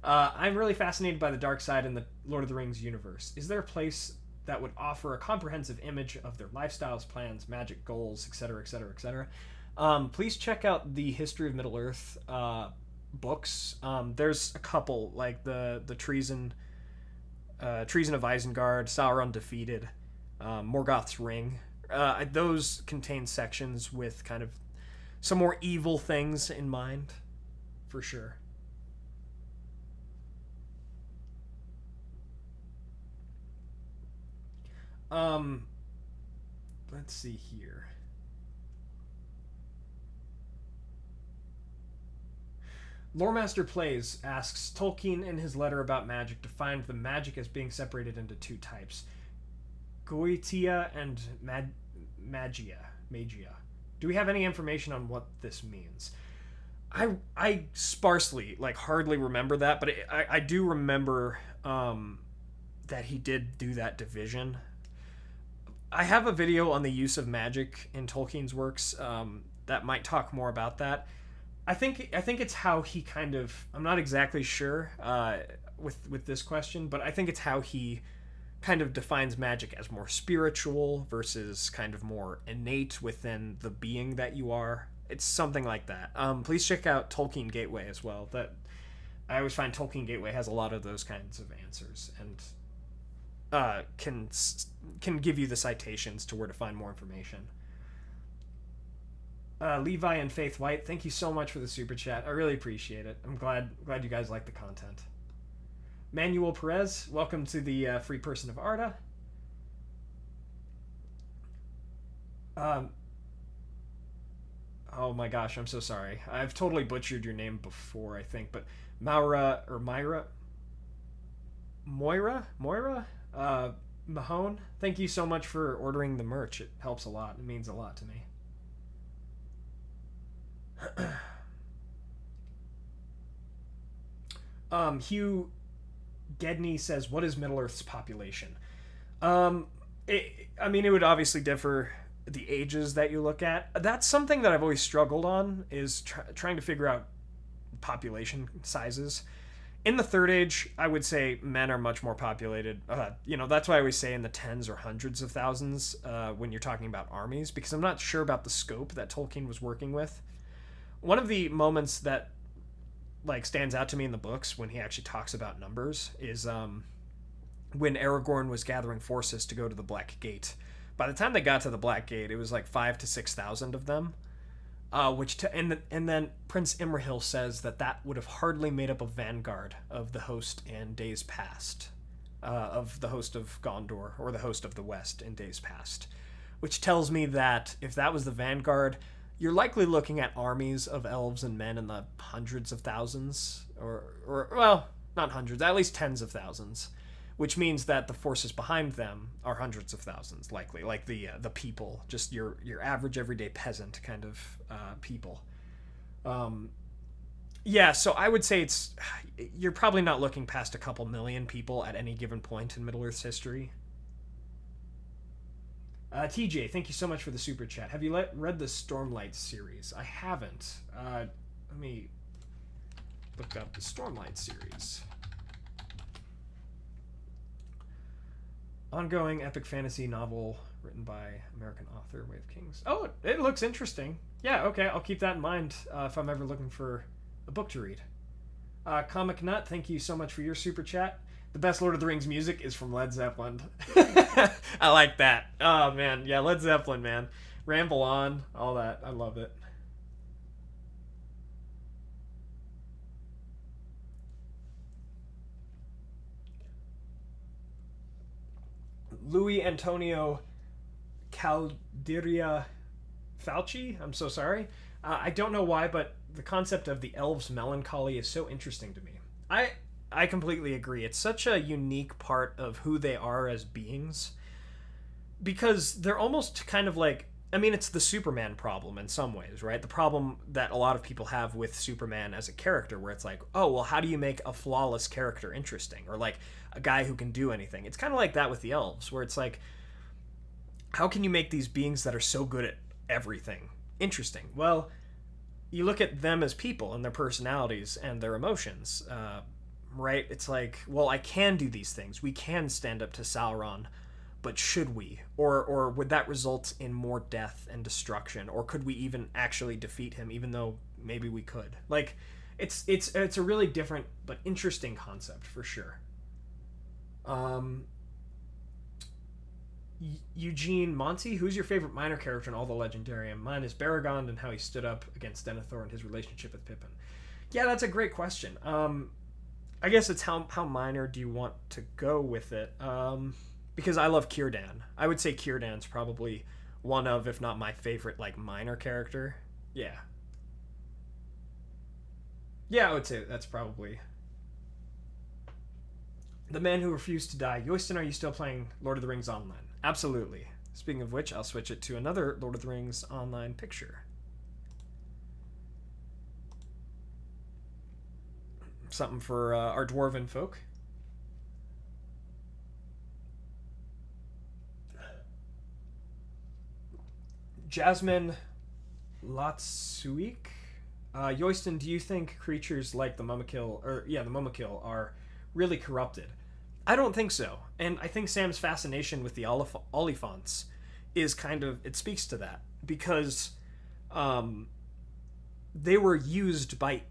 Speaker 1: I'm really fascinated by the dark side in the Lord of the Rings universe. Is there a place that would offer a comprehensive image of their lifestyles, plans, magic goals, etc., etc., etc.? Please check out the History of Middle Earth books. There's a couple, like the Treason of Isengard, Sauron Defeated, Morgoth's Ring. Those contain sections with kind of some more evil things in mind, for sure. Let's see here. Loremaster Plays asks, Tolkien in his letter about magic defined the magic as being separated into two types, Goetia and Magia. Do we have any information on what this means? I sparsely, like hardly remember that, but I do remember that he did do that division. I have a video on the use of magic in Tolkien's works that might talk more about that. I think it's how he kind of, I'm not exactly sure with this question, but I think it's how he kind of defines magic as more spiritual versus kind of more innate within the being that you are. It's something like that. Please check out Tolkien Gateway as well. That I always find Tolkien Gateway has a lot of those kinds of answers and can give you the citations to where to find more information. Levi and Faith White, thank you so much for the super chat. I really appreciate it. I'm glad you guys like the content. Manuel Perez, welcome to the Free Person of Arda. Oh my gosh, I'm so sorry. I've totally butchered your name before, I think, but Moira Mahone, thank you so much for ordering the merch. It helps a lot. It means a lot to me. Hugh Gedney says, what is Middle-earth's population? It would obviously differ the ages that you look at. That's something that I've always struggled on, is trying to figure out population sizes. In the Third Age, I would say men are much more populated. That's why I always say in the tens or hundreds of thousands when you're talking about armies, because I'm not sure about the scope that Tolkien was working with. One of the moments that stands out to me in the books when he actually talks about numbers is when Aragorn was gathering forces to go to the Black Gate By the time they got to the Black Gate, it was like 5,000 to 6,000 of them. And then Prince Imrahil says that would have hardly made up a vanguard of the host in days past, of the host of Gondor, or the host of the West in days past, which tells me that if that was the vanguard, you're likely looking at armies of elves and men in the hundreds of thousands, or well, not hundreds, at least tens of thousands, which means that the forces behind them are hundreds of thousands, likely, like the people, just your average everyday peasant kind of people. Yeah, so I would say you're probably not looking past a couple million people at any given point in Middle-earth's history. TJ, thank you so much for the super chat. Have you read the Stormlight series? I haven't. Let me look up the Stormlight series. Ongoing epic fantasy novel written by American author, Way of Kings. Oh, it looks interesting. Yeah, okay, I'll keep that in mind if I'm ever looking for a book to read. Comic Nut, thank you so much for your super chat. The best Lord of the Rings music is from Led Zeppelin. I like that. Oh, man. Yeah, Led Zeppelin, man. Ramble On, all that. I love it. Louis Antonio Calderia Falchi? I'm so sorry. I don't know why, but the concept of the elves' melancholy is so interesting to me. I completely agree. It's such a unique part of who they are as beings, because they're almost kind of like, I mean, it's the Superman problem in some ways, right? The problem that a lot of people have with Superman as a character, where it's like, oh, well, how do you make a flawless character interesting? Or like a guy who can do anything. It's kind of like that with the elves, where it's like, how can you make these beings that are so good at everything interesting? Well, you look at them as people and their personalities and their emotions, right? It's like, well, I can do these things. We can stand up to Sauron, but should we? Or would that result in more death and destruction? Or could we even actually defeat him, even though maybe we could? Like, it's a really different but interesting concept for sure. Eugene Monty, who's your favorite minor character in all the Legendarium? Mine is Baragond and how he stood up against Denethor and his relationship with Pippin. Yeah, that's a great question. I guess it's how minor do you want to go with it? Because I love Círdan. I would say Círdan's probably one of, if not my favorite, like, minor character. Yeah. Yeah, I would say that's probably... The Man Who Refused to Die. Yoistin, are you still playing Lord of the Rings Online? Absolutely. Speaking of which, I'll switch it to another Lord of the Rings Online picture. Something for our dwarven folk. Jasmine Latsuik. Yoistin, do you think creatures like the Mumakil are really corrupted? I don't think so. And I think Sam's fascination with the Oliphants is kind of, it speaks to that. Because they were used by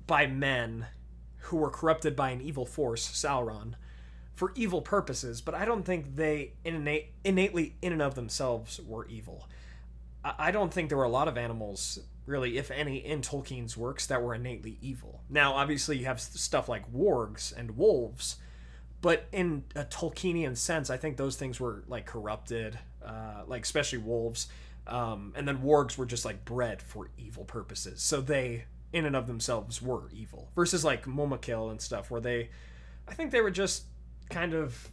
Speaker 1: men who were corrupted by an evil force, Sauron, for evil purposes, but I don't think they innately in and of themselves were evil. I don't think there were a lot of animals, really, if any, in Tolkien's works that were innately evil. Now, obviously, you have stuff like wargs and wolves, but in a Tolkienian sense, I think those things were, like, corrupted, like, especially wolves, and then wargs were just, like, bred for evil purposes. So they, in and of themselves, were evil. Versus, like, Mumakil and stuff, where I think they were just kind of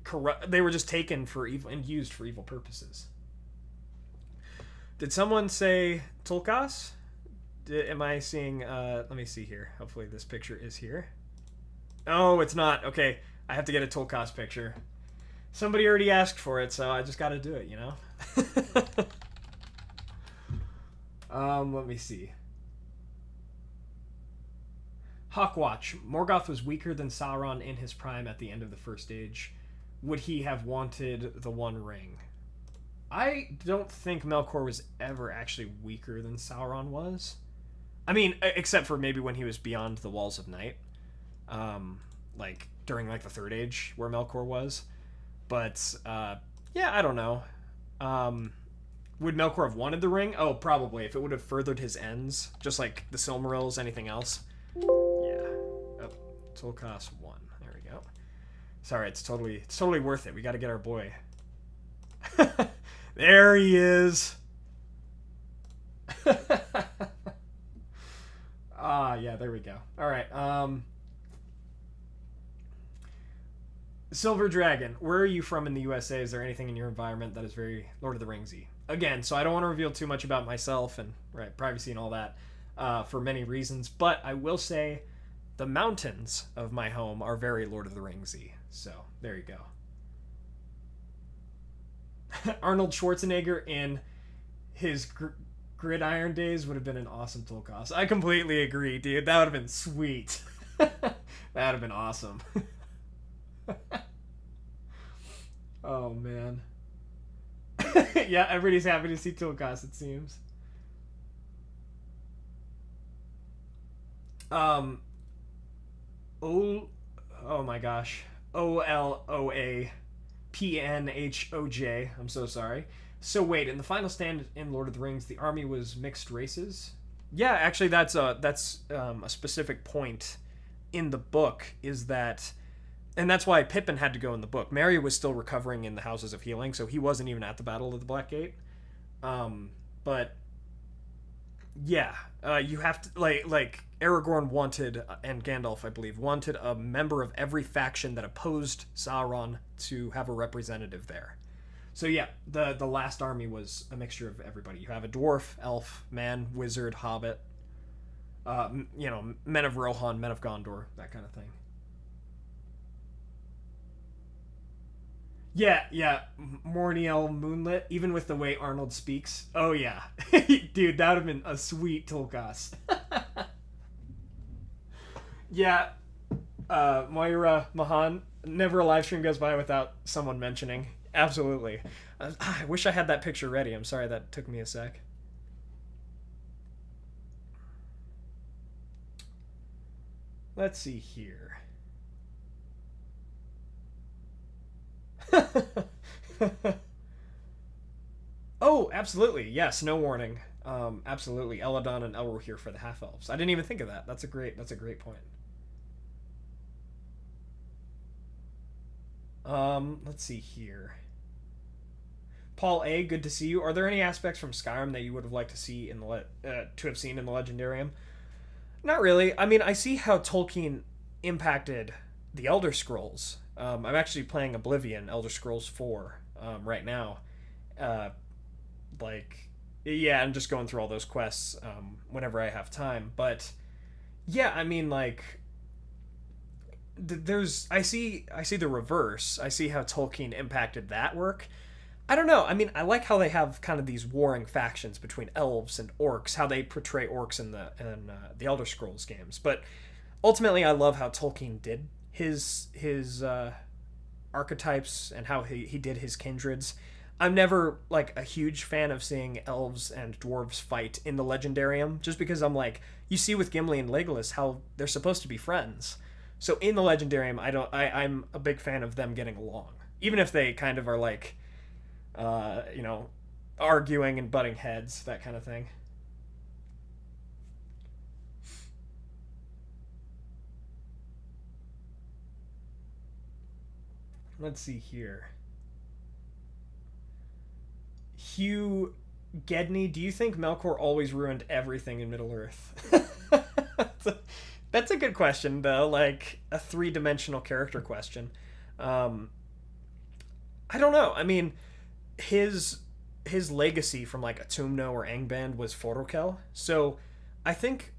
Speaker 1: corrupt. They were just taken for evil and used for evil purposes. Did someone say Tulkas? Am I seeing... let me see here. Hopefully this picture is here. Oh, it's not. Okay, I have to get a Tulkas picture. Somebody already asked for it, so I just got to do it, you know? Let me see. Hawkwatch. Morgoth was weaker than Sauron in his prime at the end of the First Age. Would he have wanted the One Ring? I don't think Melkor was ever actually weaker than Sauron was. I mean, except for maybe when he was beyond the Walls of Night. Like, during, like, the Third Age, where Melkor was. But, Yeah, I don't know. Would Melkor have wanted the ring? Oh, probably. If it would have furthered his ends, just like the Silmarils, anything else. Yeah. Oh, total cost 1. There we go. Sorry, it's totally worth it. We got to get our boy. There he is. Yeah, there we go. All right. Silver Dragon, where are you from in the USA? Is there anything in your environment that is very Lord of the Ringsy? Again, so I don't want to reveal too much about myself and privacy and all that for many reasons, but I will say the mountains of my home are very Lord of the Ringsy. So there you go. Arnold Schwarzenegger in his gridiron days would have been an awesome Tolkien. I completely agree, dude. That would have been sweet. That would have been awesome. Oh, man. Yeah, everybody's happy to see Tolkien, it seems. Oh my gosh. OLOAPNHOJ. I'm so sorry. So wait, in the final stand in Lord of the Rings, the army was mixed races? Yeah, actually that's a specific point in the book, is that, and that's why Pippin had to go in the book. Merry was still recovering in the Houses of Healing, so he wasn't even at the Battle of the Black Gate. But yeah, you have to like Aragorn wanted, and Gandalf, I believe, wanted a member of every faction that opposed Sauron to have a representative there. So yeah, the last army was a mixture of everybody. You have a dwarf, elf, man, wizard, hobbit, men of Rohan, men of Gondor, that kind of thing. Yeah, Morniel Moonlit, even with the way Arnold speaks. Oh yeah. Dude, that would have been a sweet Tolkien. Yeah, Moira Mahan, never a live stream goes by without someone mentioning. Absolutely. I wish I had that picture ready. I'm sorry that took me a sec. Let's see here. Oh, absolutely. Yeah, snow warning. Absolutely. Eladon and Elro here for the half-elves. I didn't even think of that. That's a great point. Let's see here. Paul A, good to see you. Are there any aspects from Skyrim that you would have liked to see in the to have seen in the Legendarium? Not really. I mean, I see how Tolkien impacted the Elder Scrolls. I'm actually playing Oblivion, Elder Scrolls 4, right now. Yeah, I'm just going through all those quests whenever I have time. But yeah, I mean, like, I see the reverse. I see how Tolkien impacted that work. I don't know. I mean, I like how they have kind of these warring factions between elves and orcs, how they portray orcs in the Elder Scrolls games. But ultimately, I love how Tolkien did his archetypes and how he did his kindreds. I'm never like a huge fan of seeing elves and dwarves fight in the Legendarium, just because I'm like, you see with Gimli and Legolas how they're supposed to be friends. So in the Legendarium, I'm a big fan of them getting along, even if they kind of are like, arguing and butting heads, that kind of thing. Let's see here. Hugh Gedney, do you think Melkor always ruined everything in Middle-earth? That's a good question, though. Like, a three-dimensional character question. I don't know. I mean, his legacy from, like, Atumno or Angband was Forokel. So, I think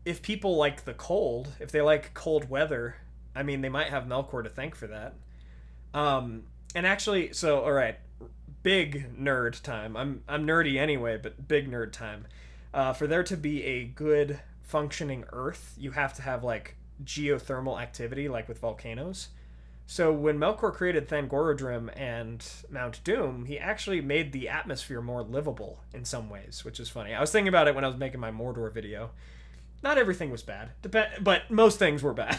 Speaker 1: if people like the cold, if they like cold weather, I mean, they might have Melkor to thank for that. And actually, so, alright, big nerd time. I'm nerdy anyway, but big nerd time. For there to be a good functioning Earth, you have to have like geothermal activity, like with volcanoes. So when Melkor created Thangorodrim and Mount Doom, he actually made the atmosphere more livable in some ways, which is funny. I was thinking about it when I was making my Mordor video. Not everything was bad, but most things were bad.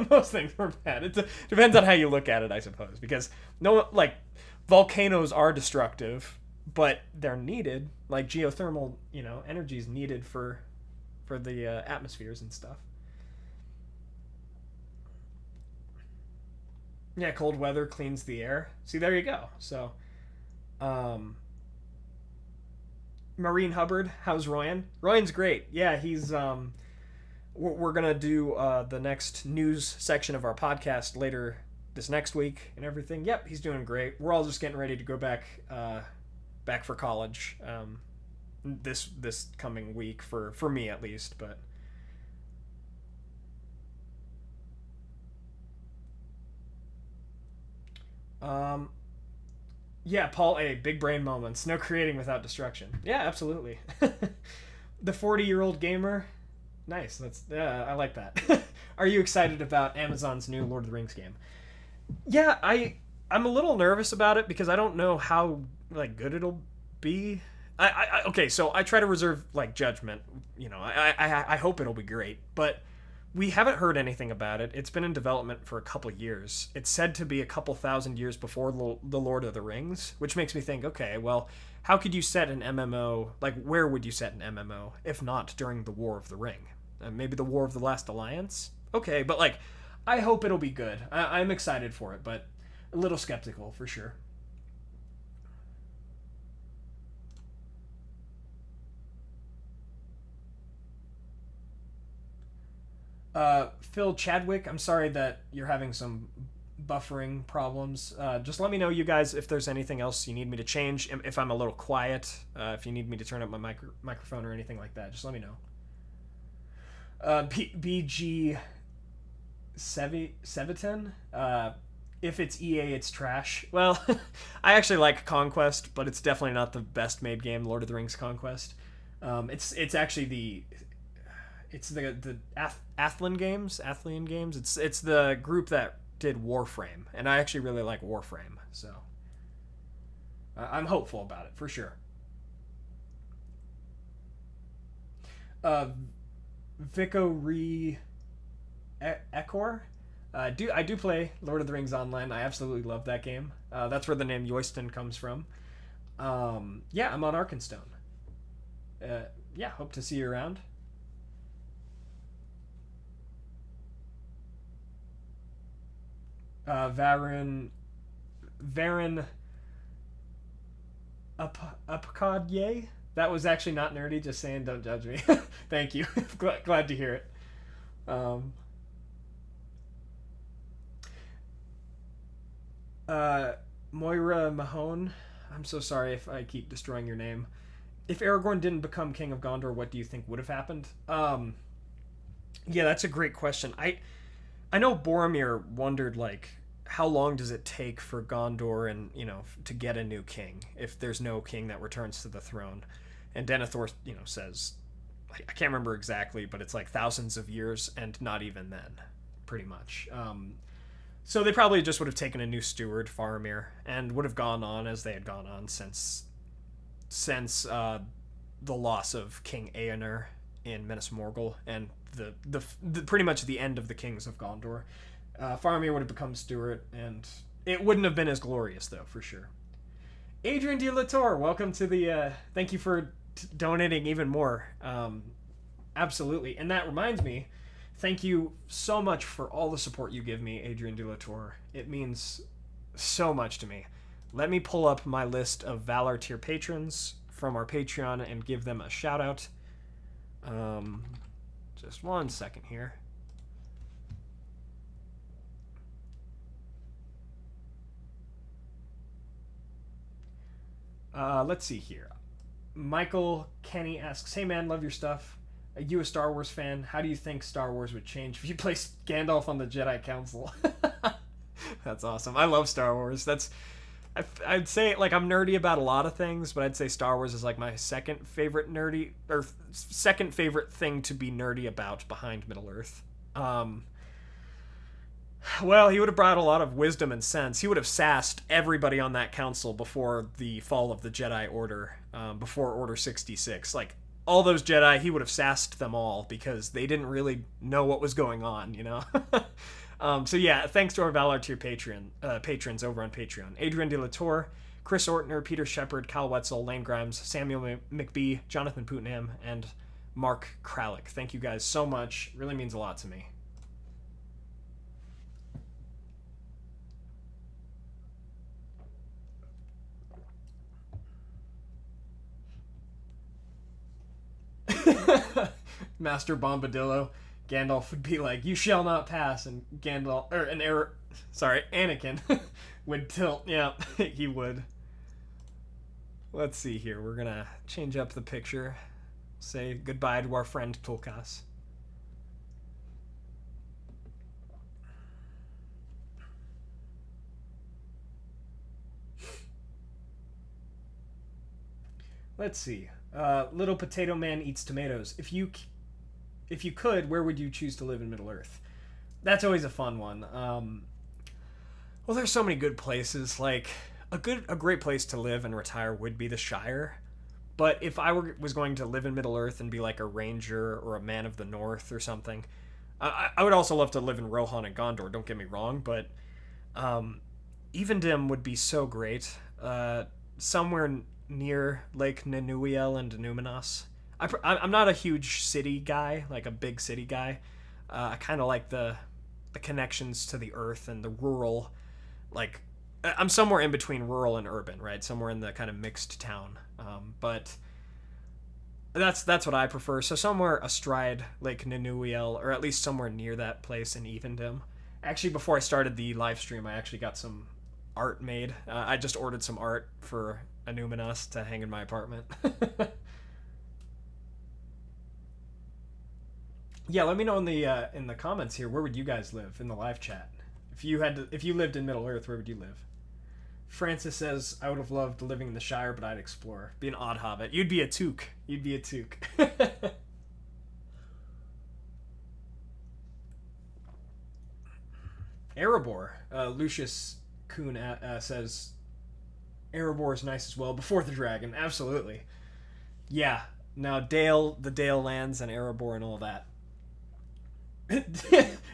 Speaker 1: Most things were bad. It depends on how you look at it, I suppose, because volcanoes are destructive, but they're needed. Like geothermal, energy is needed for the atmospheres and stuff. Yeah, cold weather cleans the air. See, there you go. So, Maureen Hubbard, how's Ryan? Ryan's great. Yeah, he's we're gonna do the next news section of our podcast later this next week and everything. Yep, he's doing great. We're all just getting ready to go back for college this coming week for me at least, but. Yeah, Paul A. Big brain moments. No creating without destruction. Yeah, absolutely. The 40-year-old gamer. Nice. I like that. Are you excited about Amazon's new Lord of the Rings game? Yeah, I'm a little nervous about it because I don't know how good it'll be. Okay, so I try to reserve judgment. I hope it'll be great, but we haven't heard anything about it. It's been in development for a couple years. It's said to be a couple thousand years before the Lord of the Rings, which makes me think, okay, well, how could you set an MMO, where would you set an MMO, if not during the War of the Ring? Maybe the War of the Last Alliance? Okay, but, I hope it'll be good. I'm excited for it, but a little skeptical, for sure. Phil Chadwick, I'm sorry that you're having some buffering problems. Just let me know, you guys, if there's anything else you need me to change. If I'm a little quiet, if you need me to turn up my microphone or anything like that, just let me know. BG Sevitin, if it's EA, it's trash. Well, I actually like Conquest, but it's definitely not the best made game, Lord of the Rings Conquest. It's actually the Athlian Games. It's the group that did Warframe, and I actually really like Warframe, so I'm hopeful about it for sure. Vico Re Ekor. I do play Lord of the Rings Online. I absolutely love that game. That's where the name Yoiston comes from. Yeah, I'm on Arkenstone. Yeah, hope to see you around. Varen Upcodye. That was actually not nerdy, just saying, don't judge me. Thank you. Glad to hear it. Moira Mahone. I'm so sorry if I keep destroying your name. If Aragorn didn't become King of Gondor, what do you think would have happened? Yeah, that's a great question. I know Boromir wondered, how long does it take for Gondor and, to get a new king if there's no king that returns to the throne? And Denethor, says, I can't remember exactly, but it's thousands of years and not even then, pretty much. So they probably just would have taken a new steward, Faramir, and would have gone on as they had gone on since the loss of King Eomer in Minas Morgul and the pretty much the end of the kings of Gondor. Faramir would have become steward, and it wouldn't have been as glorious, though, for sure. Adrian De la Torre, welcome to the... thank you for donating even more. Absolutely. And that reminds me, thank you so much for all the support you give me, Adrian De la Torre. It means so much to me. Let me pull up my list of Valor tier patrons from our Patreon and give them a shout-out. Just 1 second here. Let's see here. Michael Kenny asks, hey man, love your stuff. Are you a Star Wars fan? How do you think Star Wars would change if you placed Gandalf on the Jedi Council? That's awesome. I love Star Wars. I'd say, I'm nerdy about a lot of things, but I'd say Star Wars is, my second favorite thing to be nerdy about behind Middle-earth. Well, he would have brought a lot of wisdom and sense. He would have sassed everybody on that council before the fall of the Jedi Order, before Order 66. All those Jedi, he would have sassed them all because they didn't really know what was going on, So yeah, thanks to our Valor Tier patrons over on Patreon. Adrian De la Torre, Chris Ortner, Peter Sheppard, Kyle Wetzel, Lane Grimes, Samuel McBee, Jonathan Putnam, and Mark Kralick. Thank you guys so much. It really means a lot to me. Master Bombadillo, Gandalf would be like, "You shall not pass," and Anakin would tilt. Yeah, he would. Let's see here. We're gonna change up the picture. Say goodbye to our friend Tulkas. Let's see. Little Potato Man eats tomatoes. If you could, where would you choose to live in Middle Earth? That's always a fun one. Well, there's so many good places. Like a great place to live and retire would be the Shire. But if I was going to live in Middle Earth and be like a ranger or a man of the North or something, I would also love to live in Rohan and Gondor. Don't get me wrong, but Evendim would be so great. Somewhere near Lake Nenuiel and Numinos. I'm not a huge city guy, like a big city guy. I kind of like the connections to the earth and the rural. Like, I'm somewhere in between rural and urban, right? Somewhere in the kind of mixed town. But that's what I prefer. So somewhere astride Lake Nenuiel, or at least somewhere near that place in Evendim. Actually, before I started the live stream, I actually got some art made. I just ordered some art for Numinos to hang in my apartment. Yeah, let me know in the comments here, where would you guys live in the live chat? If you lived in Middle Earth, where would you live? Francis says, I would have loved living in the Shire, but I'd explore. Be an odd hobbit. You'd be a took. Erebor. Lucius Kuhn says, Erebor is nice as well, before the dragon. Absolutely. Yeah. Now the Dale lands and Erebor and all that.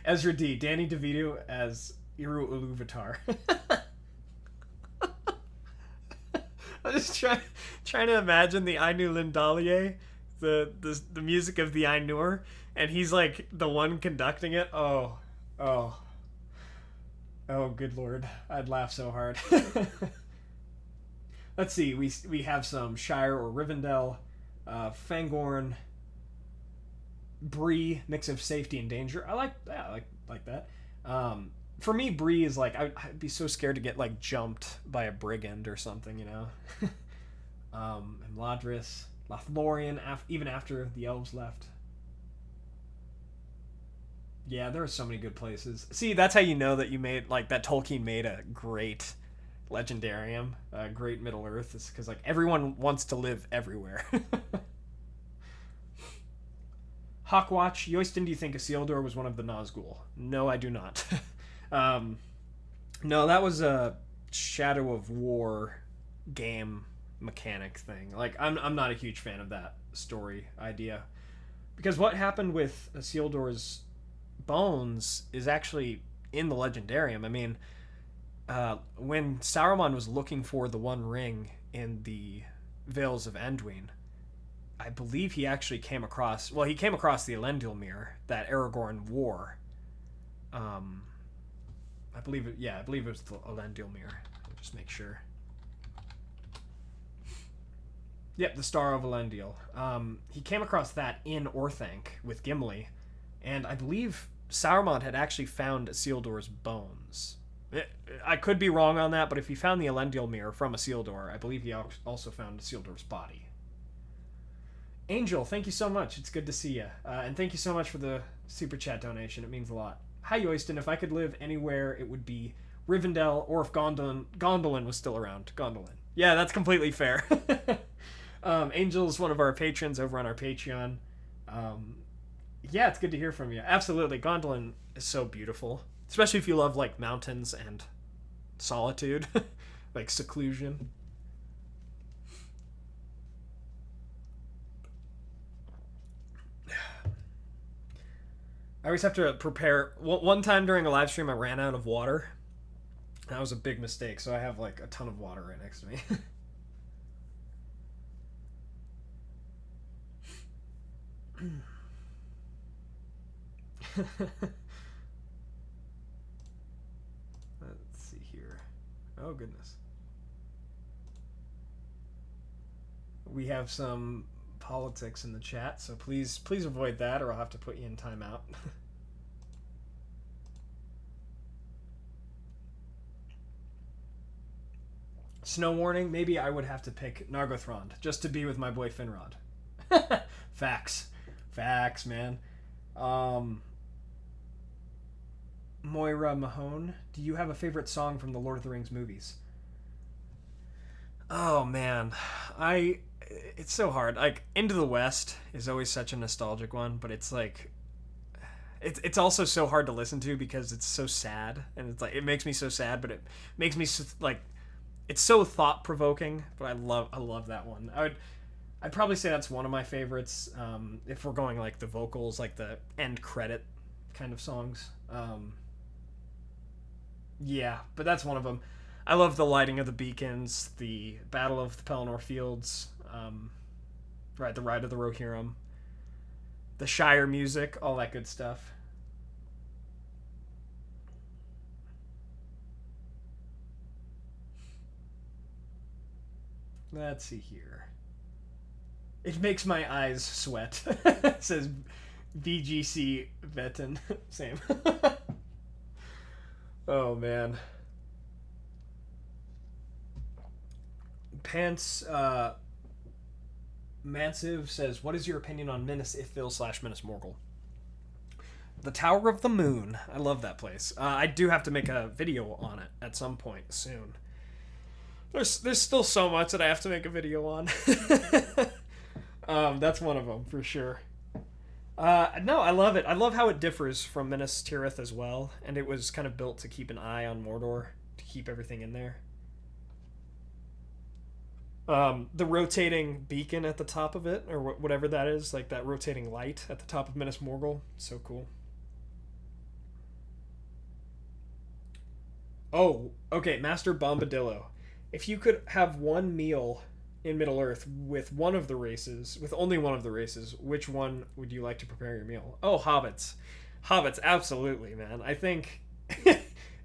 Speaker 1: Ezra D. Danny DeVito as Eru Iluvatar. I'm just trying to imagine the Ainu Lindalier, the music of the Ainur, and he's like the one conducting it. Oh, good lord. I'd laugh so hard. Let's see. We have some Shire or Rivendell, Fangorn, Bree, mix of safety and danger. I like that. For me, Bree is like, I'd be so scared to get like jumped by a brigand or something, you know. And Ladris, Lothlorien, even after the elves left. Yeah, there are so many good places. See, that's how you know that you made, like, that Tolkien made a great legendarium, a great Middle Earth, is because like everyone wants to live everywhere. Hawkwatch, Yoiston, do you think Isildur was one of the Nazgul? No, I do not. No, that was a Shadow of War game mechanic thing. Like, I'm not a huge fan of that story idea. Because what happened with Isildur's bones is actually in the Legendarium. I mean, when Saruman was looking for the One Ring in the Vales of Anduin, I believe he actually came across the Elendil Mirror that Aragorn wore. I believe it was the Elendil Mirror. I'll just make sure. Yep, the Star of Elendil. He came across that in Orthanc with Gimli, and I believe Saruman had actually found Isildur's bones. I could be wrong on that, but if he found the Elendil Mirror from Isildur, I believe he also found Isildur's body. Angel, thank you so much. It's good to see you. And thank you so much for the super chat donation. It means a lot. Hi, Yoiston. If I could live anywhere, it would be Rivendell, or if Gondolin was still around. Gondolin. Yeah, that's completely fair. Angel's one of our patrons over on our Patreon. Yeah, it's good to hear from you. Absolutely. Gondolin is so beautiful. Especially if you love, like, mountains and solitude. Like, seclusion. I always have to prepare. One time during a live stream, I ran out of water. That was a big mistake, so I have like a ton of water right next to me. Let's see here. Oh, goodness. We have some politics in the chat, so please avoid that, or I'll have to put you in timeout. Snow warning, maybe I would have to pick Nargothrond, just to be with my boy Finrod. Facts. Facts, man. Moira Mahone, do you have a favorite song from the Lord of the Rings movies? Oh, man. It's so hard. Like, Into the West is always such a nostalgic one, but it's like... It's also so hard to listen to because it's so sad, and it's like, it makes me so sad, but it makes me like... It's so thought-provoking, but I love that one. I'd probably say that's one of my favorites. If we're going like the vocals, like the end credit kind of songs. Yeah, but that's one of them. I love the lighting of the beacons, the Battle of the Pelennor Fields, right, the Ride of the Rohirrim, the Shire music, all that good stuff. Let's see here. It makes my eyes sweat, says VGC Vetten. Same. Oh, man. Pants Mansive says, what is your opinion on Minas Ithil / Minas Morgul? The Tower of the Moon. I love that place. I do have to make a video on it at some point soon. There's still so much that I have to make a video on. That's one of them, for sure. No, I love it. I love how it differs from Minas Tirith as well, and it was kind of built to keep an eye on Mordor, to keep everything in there. The rotating beacon at the top of it, or whatever that is, like that rotating light at the top of Minas Morgul, so cool. Oh, okay, Master Bombadillo. If you could have one meal in Middle-earth with one of the races, with only one of the races, which one would you like to prepare your meal? Oh, hobbits. Hobbits, absolutely, man. I think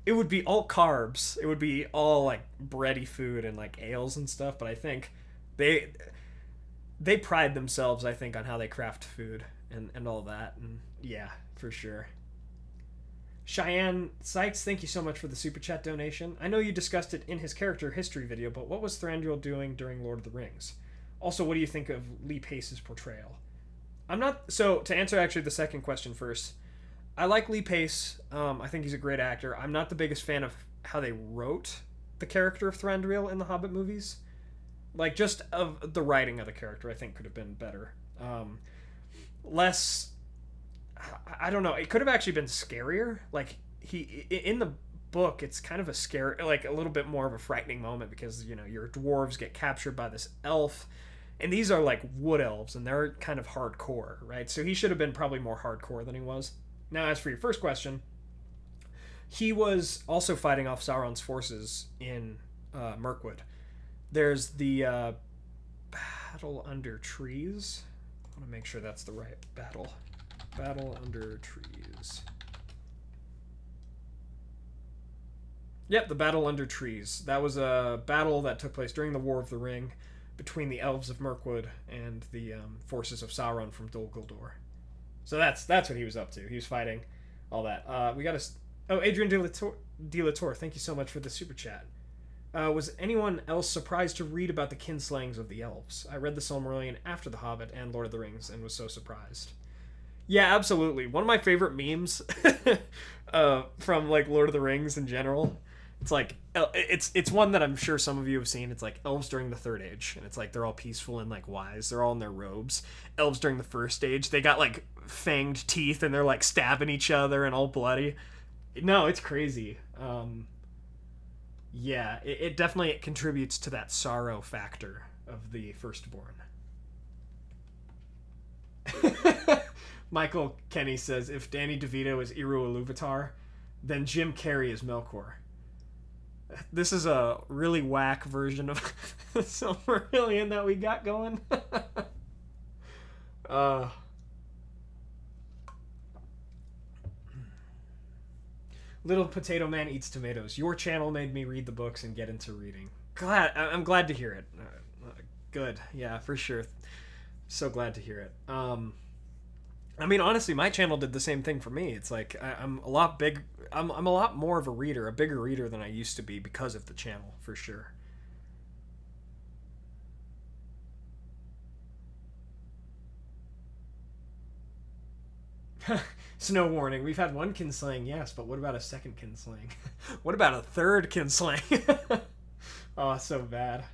Speaker 1: it would be all carbs. It would be all, like, bready food and, like, ales and stuff, but I think they pride themselves, I think, on how they craft food and all that, and yeah, for sure. Cheyenne Sykes, thank you so much for the Super Chat donation. I know you discussed it in his character history video, but what was Thranduil doing during Lord of the Rings? Also, what do you think of Lee Pace's portrayal? So, to answer actually the second question first, I like Lee Pace. I think he's a great actor. I'm not the biggest fan of how they wrote the character of Thranduil in the Hobbit movies. Like, just of the writing of the character, I think could have been better. Less... I don't know. It could have actually been scarier. Like, in the book, it's kind of a scary, like a little bit more of a frightening moment because, you know, your dwarves get captured by this elf, and these are like wood elves, and they're kind of hardcore, right? So he should have been probably more hardcore than he was. Now, as for your first question, he was also fighting off Sauron's forces in Mirkwood. There's the Battle Under Trees. I want to make sure that's the right battle. Battle Under Trees. Yep, the Battle Under Trees. That was a battle that took place during the War of the Ring between the elves of Mirkwood and the forces of Sauron from Dol Guldur. So that's what he was up to. He was fighting all that. We got a... Oh, Adrian De la Torre, thank you so much for the super chat. Was anyone else surprised to read about the kinslayings of the elves? I read the Silmarillion after The Hobbit and Lord of the Rings and was so surprised. Yeah, absolutely. One of my favorite memes from like Lord of the Rings in general. It's like it's one that I'm sure some of you have seen. It's like elves during the Third Age, and it's like they're all peaceful and like wise. They're all in their robes. Elves during the First Age, they got like fanged teeth and they're like stabbing each other and all bloody. No, it's crazy. Yeah, it definitely contributes to that sorrow factor of the firstborn. Michael Kenny says, if Danny DeVito is Eru Iluvatar, then Jim Carrey is Melkor. This is a really whack version of Silmarillion that we got going. Little Potato Man Eats Tomatoes. Your channel made me read the books and get into reading. I'm glad to hear it. Good. Yeah, for sure. So glad to hear it. I mean, honestly, my channel did the same thing for me. It's like I'm a lot more of a reader, a bigger reader than I used to be because of the channel, for sure. Snow warning. We've had one kinslaying, yes, but what about a second kinslaying? What about a third kinslaying? Oh, so bad.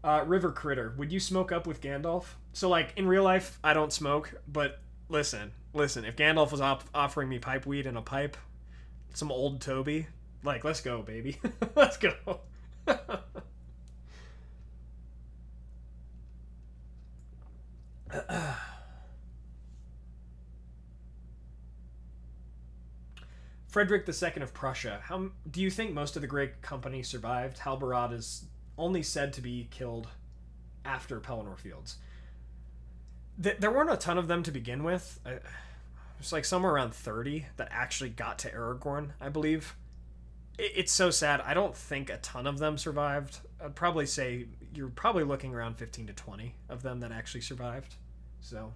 Speaker 1: River Critter. Would you smoke up with Gandalf? So, like, in real life, I don't smoke, but listen. If Gandalf was offering me pipe weed in a pipe, some old Toby, like, let's go, baby. Let's go. Frederick II of Prussia. How do you think most of the Great Company survived? Halbarad is only said to be killed after Pelennor Fields. There weren't a ton of them to begin with. It's like somewhere around 30 that actually got to Aragorn, I believe. It's so sad. I don't think a ton of them survived. I'd probably say you're probably looking around 15 to 20 of them that actually survived. So,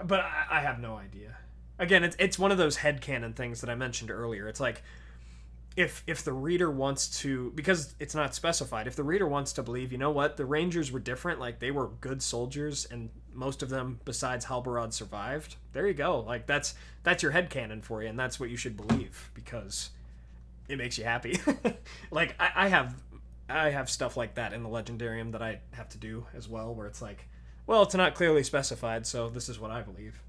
Speaker 1: but I have no idea. Again, it's one of those headcanon things that I mentioned earlier. It's like, if the reader wants to, because it's not specified, if the reader wants to believe, you know what, the Rangers were different, like they were good soldiers, and most of them besides Halbarad survived, there you go. Like that's your headcanon for you, and that's what you should believe, because it makes you happy. Like I have stuff like that in the Legendarium that I have to do as well, where it's like, well, it's not clearly specified, so this is what I believe.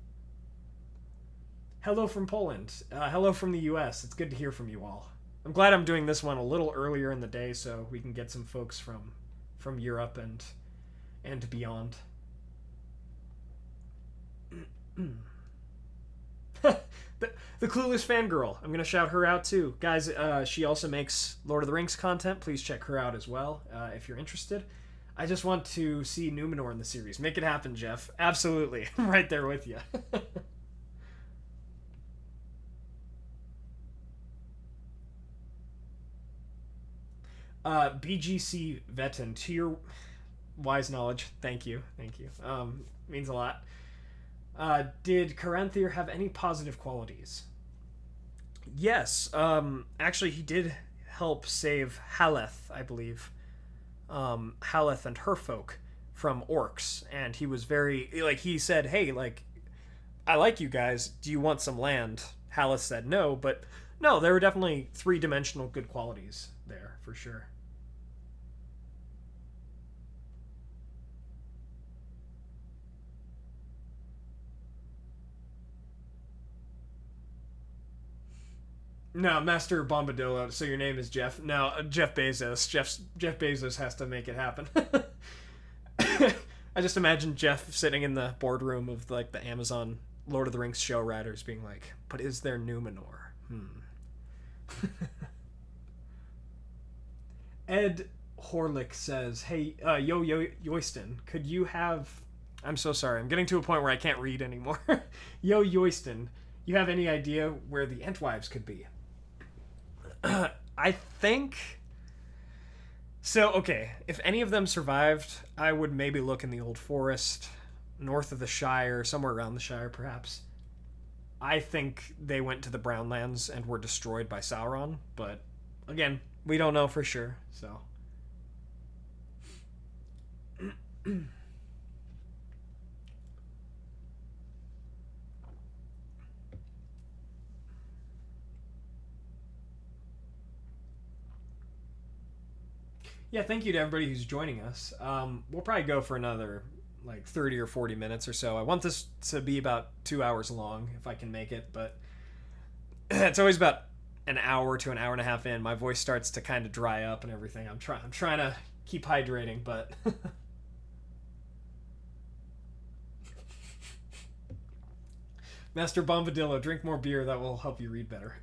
Speaker 1: Hello from Poland. Hello from the US. It's good to hear from you all. I'm glad I'm doing this one a little earlier in the day so we can get some folks from Europe and beyond. the Clueless Fangirl. I'm going to shout her out too. Guys, she also makes Lord of the Rings content. Please check her out as well if you're interested. I just want to see Numenor in the series. Make it happen, Jeff. Absolutely. I'm right there with you. BGC Vetten, to your wise knowledge, thank you. Means a lot. Did Caranthir have any positive qualities? Yes, actually he did help save Haleth, I believe. Haleth and her folk from orcs, and he was very, like, he said, hey, like, I like you guys, do you want some land? Haleth said no, but no, there were definitely three-dimensional good qualities there, for sure. No, Master Bombadillo, so your name is Jeff. No, Jeff Bezos. Jeff Bezos has to make it happen. I just imagine Jeff sitting in the boardroom of, like, the Amazon Lord of the Rings show writers being like, but is there Numenor? Ed Horlick says, hey, Yoiston, could you have... I'm so sorry, I'm getting to a point where I can't read anymore. Yoiston, you have any idea where the Entwives could be? I think... So, okay, if any of them survived, I would maybe look in the Old Forest, north of the Shire, somewhere around the Shire, perhaps. I think they went to the Brownlands and were destroyed by Sauron, but, again, we don't know for sure, so... Yeah, thank you to everybody who's joining us. We'll probably go for another, like, 30 or 40 minutes or so. I want this to be about 2 hours long, if I can make it, but it's always about an hour to an hour and a half in. My voice starts to kind of dry up and everything. I'm trying to keep hydrating, but... Master Bombadillo, drink more beer. That will help you read better.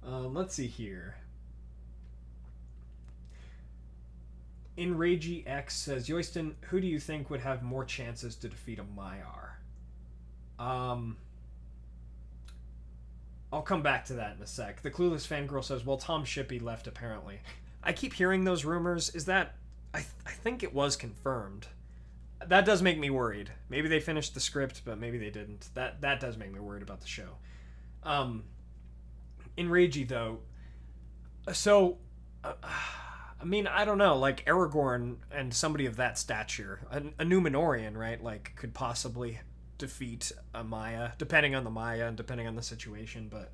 Speaker 1: Let's see here. Enragey X says, Yoiston, who do you think would have more chances to defeat a Maiar? I'll come back to that in a sec. The Clueless Fangirl says, well, Tom Shippey left apparently. I keep hearing those rumors. Is that... I think it was confirmed. That does make me worried. Maybe they finished the script, but maybe they didn't. That does make me worried about the show. Enragey, though. So... I mean, I don't know, like Aragorn and somebody of that stature, a Numenorian, right, like, could possibly defeat a Maia, depending on the Maia and depending on the situation, but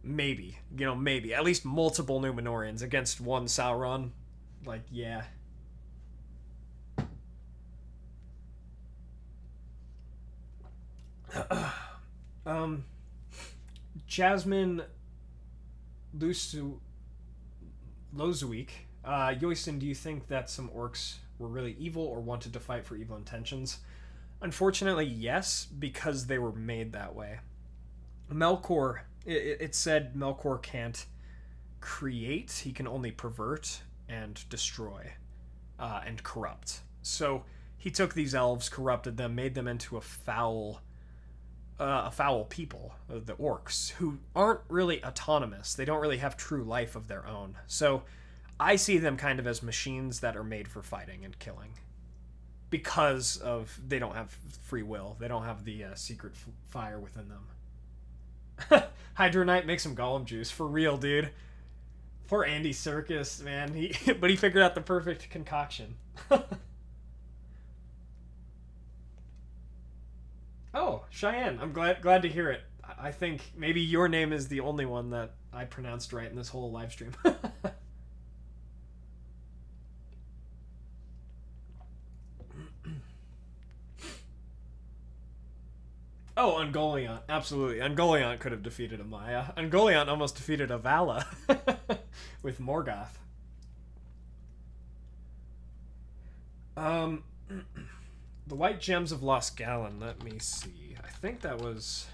Speaker 1: maybe, maybe. At least multiple Numenorians against one Sauron, like, yeah. Jasmine Lozuik, Yoiston, do you think that some orcs were really evil or wanted to fight for evil intentions? Unfortunately, yes, because they were made that way. Melkor, it said Melkor can't create, he can only pervert and destroy and corrupt. So he took these elves, corrupted them, made them into a foul people, the orcs, who aren't really autonomous. They don't really have true life of their own. So I see them kind of as machines that are made for fighting and killing. Because of, they don't have free will. They don't have the secret fire within them. Hydro Knight makes some Gollum juice. For real, dude. Poor Andy Serkis, man. But he figured out the perfect concoction. Oh, Cheyenne. I'm glad to hear it. I think maybe your name is the only one that I pronounced right in this whole live stream. Oh, Ungoliant. Absolutely. Ungoliant could have defeated a Maia. Ungoliant almost defeated a Vala with Morgoth. The White Gems of Losgallon, let me see. I think that was...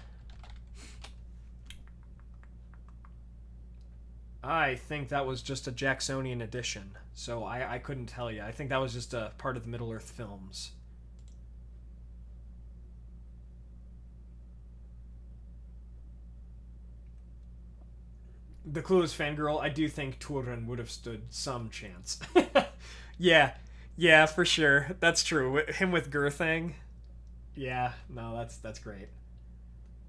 Speaker 1: I think that was just a Jacksonian edition, so I couldn't tell you. I think that was just a part of the Middle-earth films. The Clueless Fangirl, I do think Turin would have stood some chance. Yeah, for sure. That's true. Him with Gurthang. Yeah, no, that's great.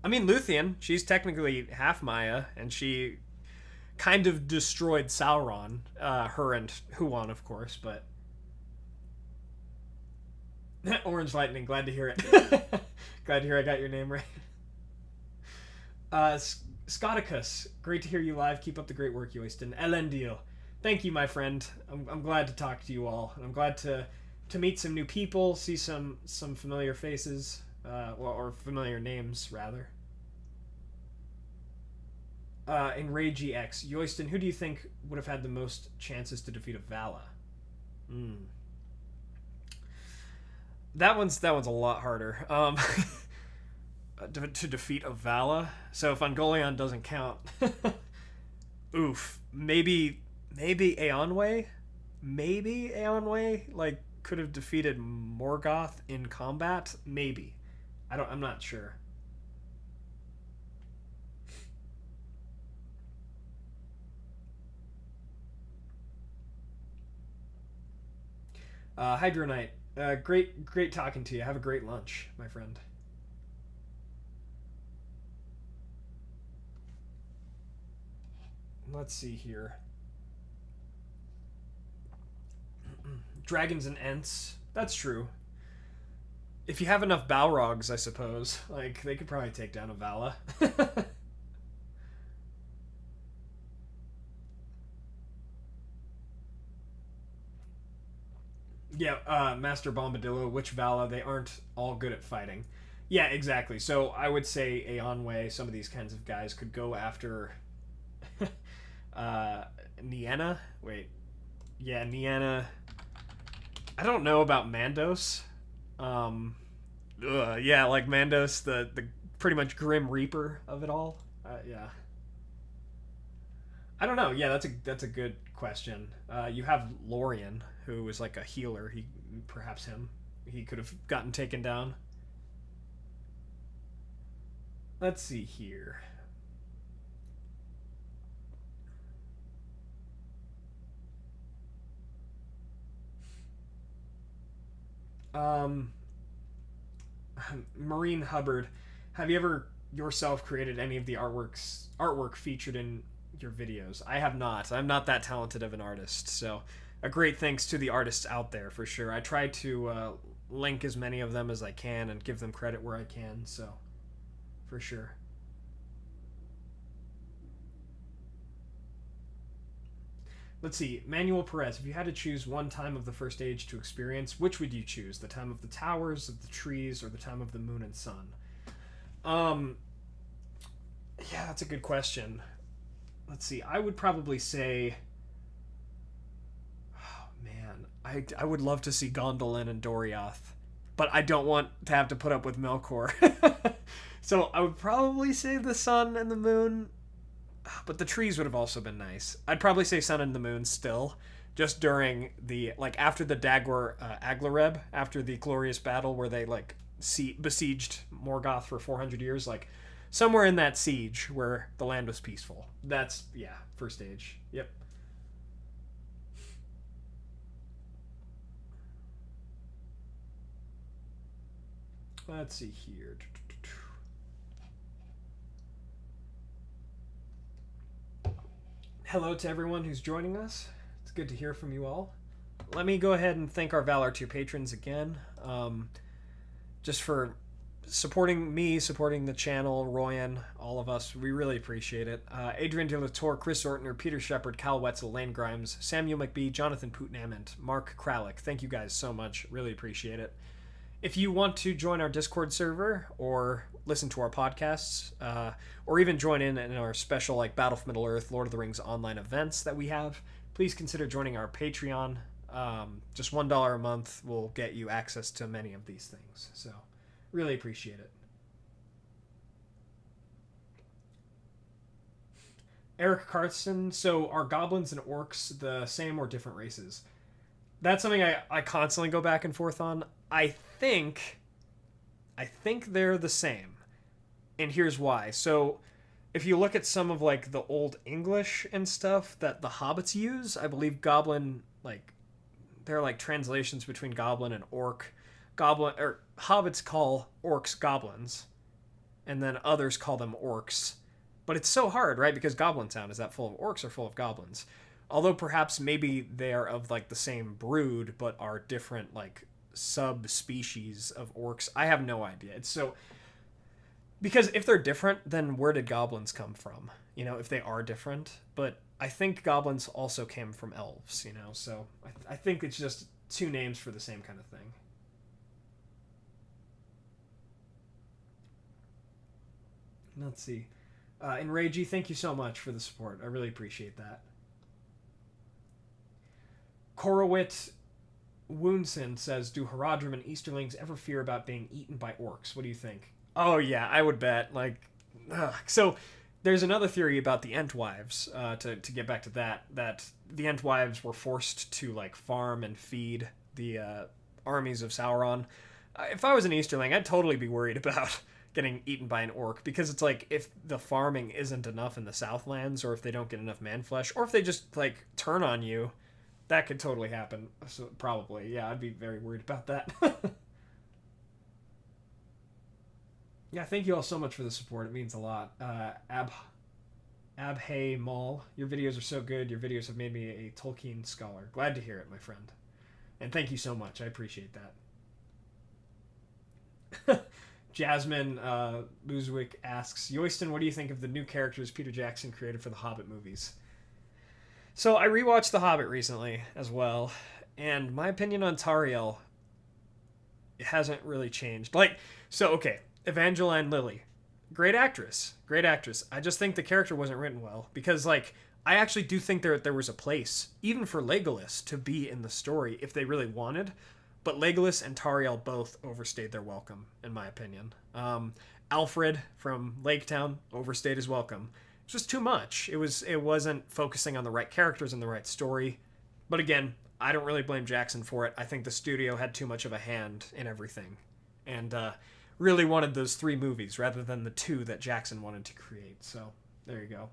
Speaker 1: I mean, Luthien, she's technically half Maia, and she kind of destroyed Sauron. Her and Huan, of course, but... Orange Lightning, glad to hear it. Glad to hear I got your name right. Scoticus, great to hear you live. Keep up the great work, Yoiston. Elendil, thank you, my friend. I'm glad to talk to you all. I'm glad to meet some new people, see some familiar faces, or familiar names, rather. Enragey X, Yoiston, who do you think would have had the most chances to defeat a Vala? That one's a lot harder. To defeat a Vala. So if Ungoliant doesn't count, oof. Maybe Eonwë? Maybe Eonwë, like, could have defeated Morgoth in combat? Maybe. I'm not sure. Hydro Knight, great talking to you. Have a great lunch, my friend. Let's see here. Dragons and Ents. That's true. If you have enough Balrogs, I suppose. Like, they could probably take down a Vala. Yeah, Master Bombadillo, which Vala, they aren't all good at fighting. Yeah, exactly. So I would say Eonwë, some of these kinds of guys could go after... Nienna? Wait. Yeah, Nienna. I don't know about Mandos. Yeah, like Mandos, the pretty much Grim Reaper of it all. Yeah. I don't know. Yeah, that's a good question. You have Lorien, who is like a healer. He could have gotten taken down. Let's see here. Um, Marine Hubbard, have you ever yourself created any of the artwork featured in your videos? I have not. I'm not that talented of an artist, so a great thanks to the artists out there for sure. I try to link as many of them as I can and give them credit where I can, so for sure. Let's see. Manuel Perez, if you had to choose one time of the first age to experience, which would you choose? The time of the towers, of the trees, or the time of the moon and sun? Um, yeah, that's a good question. Let's see. I would probably say, oh man, I would love to see Gondolin and Doriath, but I don't want to have to put up with Melkor. So I would probably say the sun and the moon, but the trees would have also been nice. I'd probably say sun and the moon still, just during the, like, after the Dagor Aglareb, after the glorious battle where they like besieged Morgoth for 400 years, like somewhere in that siege where the land was peaceful. That's, yeah, first age. Yep. Let's see here. Hello to everyone who's joining us. It's good to hear from you all. Let me go ahead and thank our Valor Tier patrons again, just for supporting me, supporting the channel, Royan, all of us. We really appreciate it. Adrian De la Torre, Chris Ortner, Peter Sheppard, Cal Wetzel, Lane Grimes, Samuel McBee, Jonathan Putnam, and Mark Kralick. Thank you guys so much. Really appreciate it. If you want to join our Discord server or listen to our podcasts, or even join in our special like Battle for Middle-earth, Lord of the Rings online events that we have, please consider joining our Patreon. Just $1 a month will get you access to many of these things. So really appreciate it. Eric Carson, so are goblins and orcs the same or different races? That's something I constantly go back and forth on. I think they're the same. And here's why. So if you look at some of like the old English and stuff that the hobbits use, I believe goblin, like, they're like translations between goblin and orc. Goblin, or hobbits call orcs goblins, and then others call them orcs. But it's so hard, right? Because Goblin Town, is that full of orcs or full of goblins? Although perhaps maybe they are of like the same brood, but are different like subspecies of orcs. I have no idea. It's so, because if they're different, then where did goblins come from? You know, if they are different. But I think goblins also came from elves, you know, so I think it's just two names for the same kind of thing. Let's see. Enragey, thank you so much for the support. I really appreciate that. Korowit Woonson says, do Haradrim and Easterlings ever fear about being eaten by orcs? What do you think? Oh, yeah, I would bet. Like, so there's another theory about the Entwives, to get back to that the Entwives were forced to, like, farm and feed the armies of Sauron. If I was an Easterling, I'd totally be worried about getting eaten by an orc, because it's like, if the farming isn't enough in the Southlands, or if they don't get enough man flesh, or if they just, like, turn on you, that could totally happen. So probably, yeah, I'd be very worried about that. Yeah, thank you all so much for the support. It means a lot. Abhay Mall, your videos are so good. Your videos have made me a Tolkien scholar. Glad to hear it, my friend. And thank you so much. I appreciate that. Jasmine Boozwick asks, Yoyston, what do you think of the new characters Peter Jackson created for the Hobbit movies? So I rewatched The Hobbit recently as well, and my opinion on Tariel hasn't really changed. Like, so, okay, Evangeline Lilly, great actress. I just think the character wasn't written well, because, like, I actually do think there was a place, even for Legolas, to be in the story if they really wanted, But Legolas and Tauriel both overstayed their welcome, in my opinion. Alfred from Lake Town overstayed his welcome. It's just too much. It wasn't focusing on the right characters and the right story. But again, I don't really blame Jackson for it. I think the studio had too much of a hand in everything, and really wanted those 3 movies rather than the 2 that Jackson wanted to create. So there you go.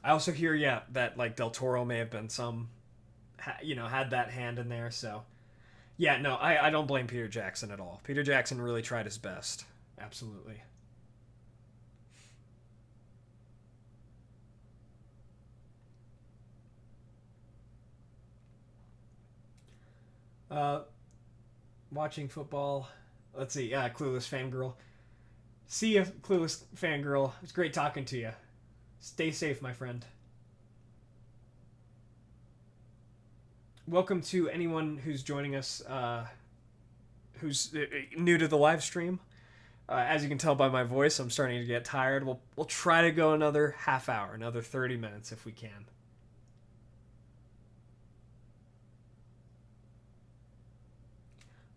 Speaker 1: I also hear, yeah, that like Del Toro may have been had that hand in there. So yeah, no, I don't blame Peter Jackson at all. Peter Jackson really tried his best. Absolutely. Watching football. Let's see. Yeah, Clueless Fangirl. See ya, Clueless Fangirl. It's great talking to you. Stay safe, my friend. Welcome to anyone who's joining us, who's new to the live stream. As you can tell by my voice, I'm starting to get tired. We'll try to go another half hour, another 30 minutes if we can.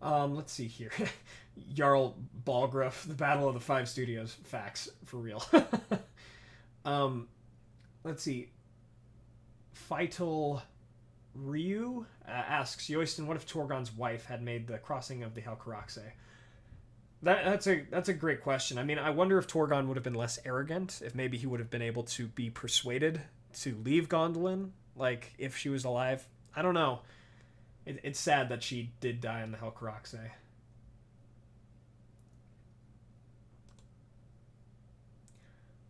Speaker 1: Let's see here. Jarl Balgruff, the Battle of the Five Studios. Facts, for real. Let's see. Vital Ryu asks, Yoiston, what if Torgon's wife had made the crossing of the Helcaraxe? That's a great question. I mean, I wonder if Torgon would have been less arrogant, if maybe he would have been able to be persuaded to leave Gondolin, like, if she was alive. I don't know. It's sad that she did die in the Helcaraxe.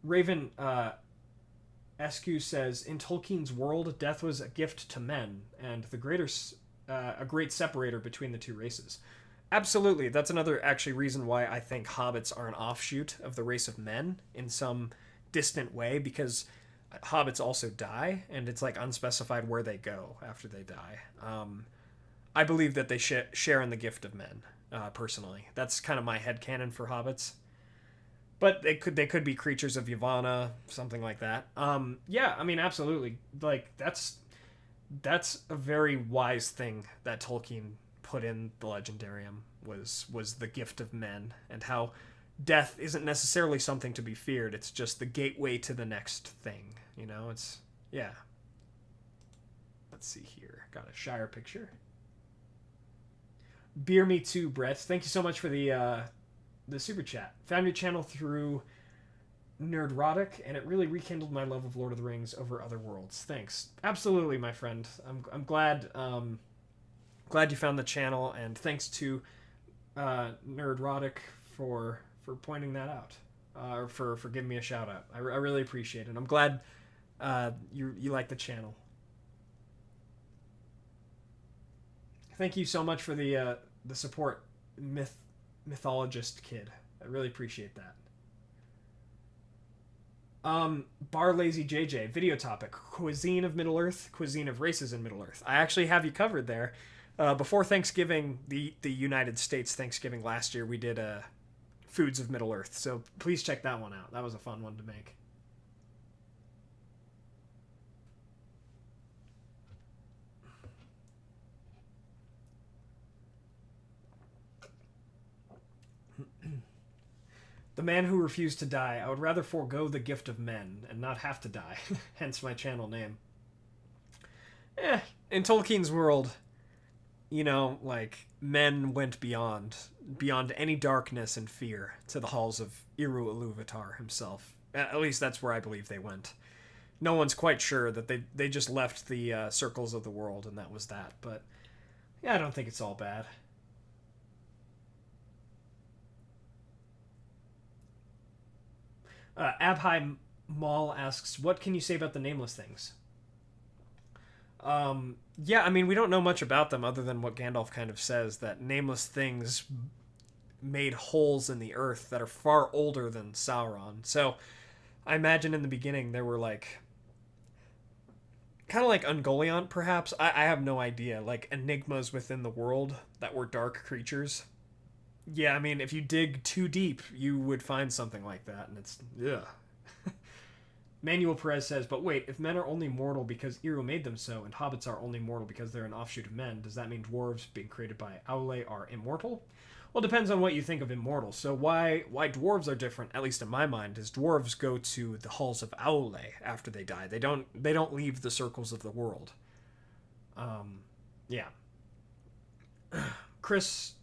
Speaker 1: Raven Escu says, in Tolkien's world, death was a gift to men, and a great separator between the 2 races. Absolutely. That's another actually reason why I think hobbits are an offshoot of the race of men in some distant way, because hobbits also die, and it's like unspecified where they go after they die. I believe that they share in the gift of men, personally. That's kind of my headcanon for hobbits. But they could be creatures of Yavanna, something like that. Yeah, I mean, absolutely. Like, that's a very wise thing that Tolkien put in the Legendarium, was the gift of men, and how death isn't necessarily something to be feared. It's just the gateway to the next thing. You know, it's, yeah. Let's see here. Got a Shire picture. Beer Me Too, Brett. Thank you so much for the super chat. Found your channel through Nerdrotic, and it really rekindled my love of Lord of the Rings over other worlds. Thanks. Absolutely, my friend. I'm glad glad you found the channel, and thanks to Nerdrotic for pointing that out, or for giving me a shout out. I really appreciate it. I'm glad you like the channel. Thank you so much for the support, Mythologist Kid. I really appreciate that. Bar Lazy JJ, video topic: cuisine of Middle Earth, cuisine of races in Middle Earth. I actually have you covered there. Before Thanksgiving, the United States Thanksgiving last year, we did foods of Middle Earth. So please check that one out. That was a fun one to make. The man who refused to die. I would rather forego the gift of men and not have to die. Hence my channel name. In Tolkien's world, you know, like, men went beyond any darkness and fear to the halls of Eru Ilúvatar himself. At least that's where I believe they went. No one's quite sure that they just left the circles of the world and that was that. But yeah, I don't think it's all bad. Abhai Mall asks, what can you say about the Nameless Things? Yeah, I mean, we don't know much about them other than what Gandalf kind of says, that nameless things made holes in the earth that are far older than Sauron. So I imagine in the beginning there were like, kind of like Ungoliant, perhaps. I have no idea. Like enigmas within the world that were dark creatures. Yeah, I mean, if you dig too deep, you would find something like that, and it's, ugh. Manuel Perez says, but wait, if men are only mortal because Eru made them so, and hobbits are only mortal because they're an offshoot of men, does that mean dwarves being created by Aule are immortal? Well, it depends on what you think of immortal. So why dwarves are different, at least in my mind, is dwarves go to the halls of Aule after they die. They don't leave the circles of the world. Yeah. Chris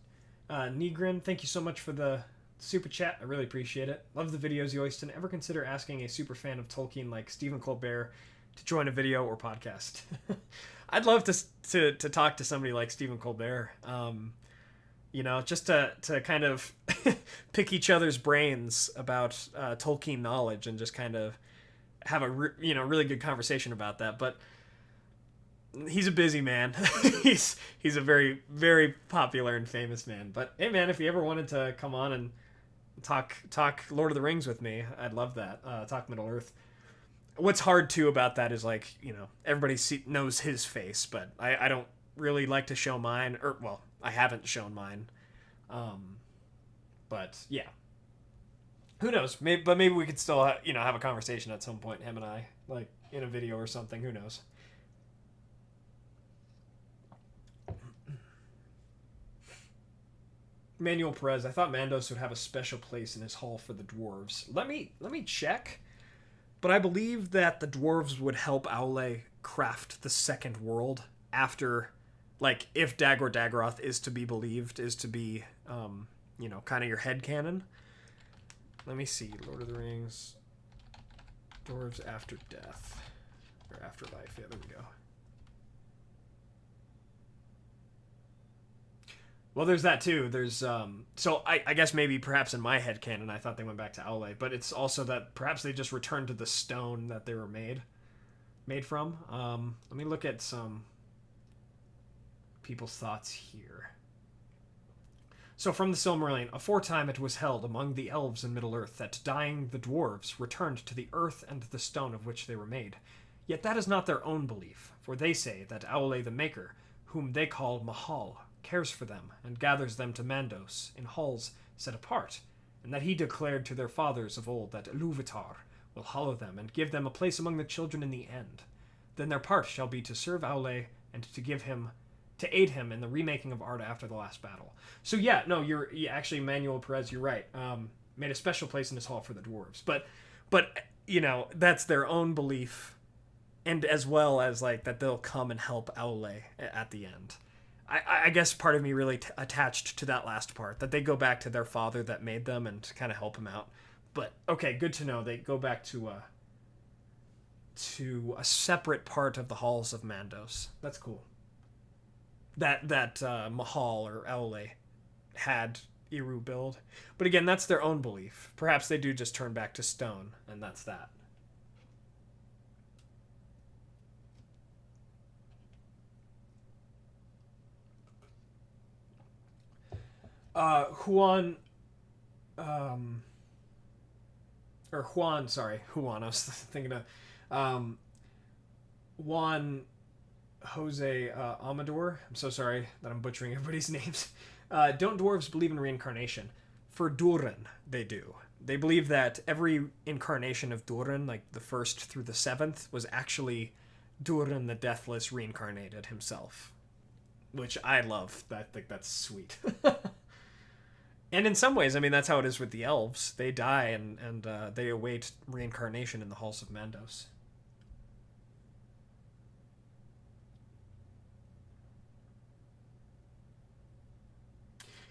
Speaker 1: Negrin, thank you so much for the super chat. I really appreciate it. Love the videos, Yoiston. Ever consider asking a super fan of Tolkien like Stephen Colbert to join a video or podcast? I'd love to talk to somebody like Stephen Colbert. You know, just to kind of pick each other's brains about Tolkien knowledge and just kind of have a really good conversation about that. But he's a busy man. he's a very, very popular and famous man. But hey, man, if you ever wanted to come on and talk Lord of the Rings with me, I'd love that. Talk Middle Earth. What's hard too about that is, like, you know, everybody knows his face, but I don't really like to show mine, or well, I haven't shown mine. But yeah, who knows? But maybe we could still have a conversation at some point, him and I, like in a video or something. Who knows? Manuel Perez, I thought Mandos would have a special place in his hall for the dwarves. Let me check. But I believe that the dwarves would help Aule craft the second world after, like, if Dagor Dagorath is to be believed, is to be, kind of your headcanon. Let me see. Lord of the Rings. Dwarves after death. Or afterlife. Yeah, there we go. Well, there's that too. There's so I guess maybe perhaps in my headcanon I thought they went back to Aule, but it's also that perhaps they just returned to the stone that they were made from. Let me look at some people's thoughts here. So from the Silmarillion, aforetime it was held among the elves in Middle-earth that dying the dwarves returned to the earth and the stone of which they were made. Yet that is not their own belief, for they say that Aule the Maker, whom they call Mahal, cares for them, and gathers them to Mandos, in halls set apart, and that he declared to their fathers of old that Iluvatar will hallow them, and give them a place among the children in the end. Then their part shall be to serve Aule, and to aid him in the remaking of Arda after the last battle. So yeah, no, you're actually, Manuel Perez, you're right. Made a special place in his hall for the dwarves. But that's their own belief, and as well as, like, that they'll come and help Aule at the end. I guess part of me really attached to that last part, that they go back to their father that made them and kind of help him out. But okay, good to know. They go back to a separate part of the halls of Mandos. That's cool. That Mahal or Aule had Eru build. But again, that's their own belief. Perhaps they do just turn back to stone, and that's that. Juan, I was thinking of, Juan Jose Amador. I'm so sorry that I'm butchering everybody's names. Don't dwarves believe in reincarnation? For Durin, they do. They believe that every incarnation of Durin, like the first through the seventh, was actually Durin the Deathless reincarnated himself. Which I love. I think that's sweet. And in some ways, I mean, that's how it is with the elves. They die and they await reincarnation in the halls of Mandos.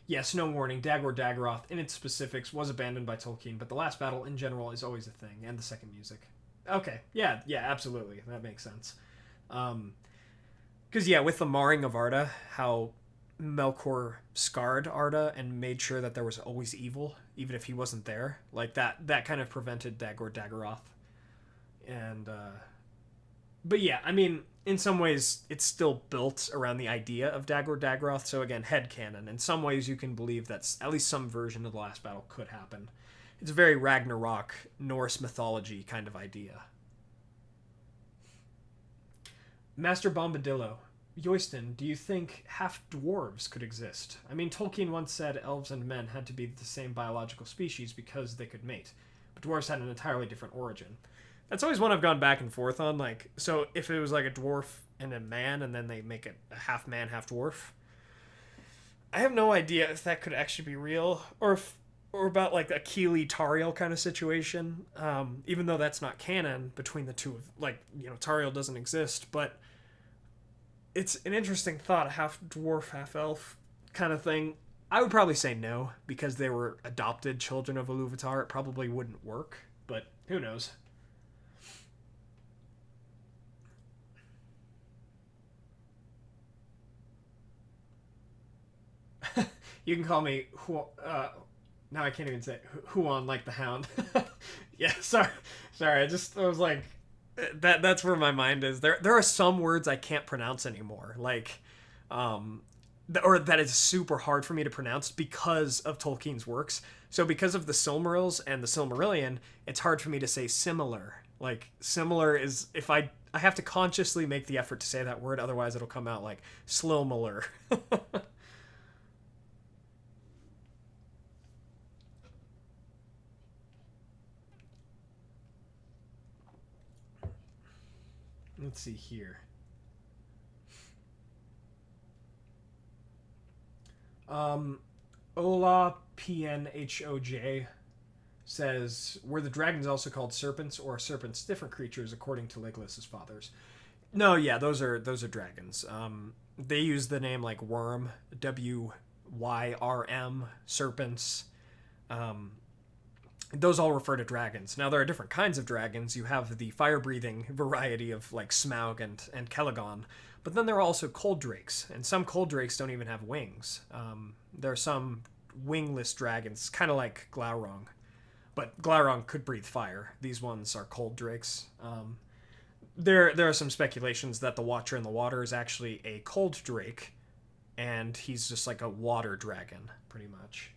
Speaker 1: Yes, no warning. Dagor Dagorath, in its specifics, was abandoned by Tolkien, but the last battle, in general, is always a thing, and the second music. Okay, yeah, absolutely. That makes sense. Because, with the marring of Arda, how Melkor scarred Arda and made sure that there was always evil, even if he wasn't there. Like, that kind of prevented Dagor Dagorath. And, but yeah, I mean, in some ways, it's still built around the idea of Dagor Dagorath, so again, headcanon. In some ways, you can believe that at least some version of the last battle could happen. It's a very Ragnarok, Norse mythology kind of idea. Master Bombadillo, Yoiston, do you think half-dwarves could exist? I mean, Tolkien once said elves and men had to be the same biological species because they could mate, but dwarves had an entirely different origin. That's always one I've gone back and forth on. Like, so if it was like a dwarf and a man, and then they make it a half man, half dwarf, I have no idea if that could actually be real, or about like a Keely Tariel kind of situation. Even though that's not canon between the two of, like, you know, Tariel doesn't exist, but it's an interesting thought, a half dwarf, half elf kind of thing. I would probably say no, because they were adopted children of Iluvatar. It probably wouldn't work, but who knows? You can call me now I can't even say Huon like the Hound. Yeah, sorry. I was like, that's where my mind is. There are some words I can't pronounce anymore. Like, or that is super hard for me to pronounce because of Tolkien's works. So because of the Silmarils and the Silmarillion, it's hard for me to say similar. Like, similar is, if I have to consciously make the effort to say that word, otherwise it'll come out like Slilmuller. Let's see here. Ola PNHOJ says, were the dragons also called serpents, or are serpents different creatures according to Legolas's fathers? No, yeah, those are dragons. They use the name like worm, WYRM, serpents. Those all refer to dragons. Now, there are different kinds of dragons. You have the fire-breathing variety of, like, Smaug and Celagon, but then there are also cold drakes, and some cold drakes don't even have wings. There are some wingless dragons, kind of like Glaurung, but Glaurung could breathe fire. These ones are cold drakes. There are some speculations that the Watcher in the Water is actually a cold drake, and he's just like a water dragon, pretty much.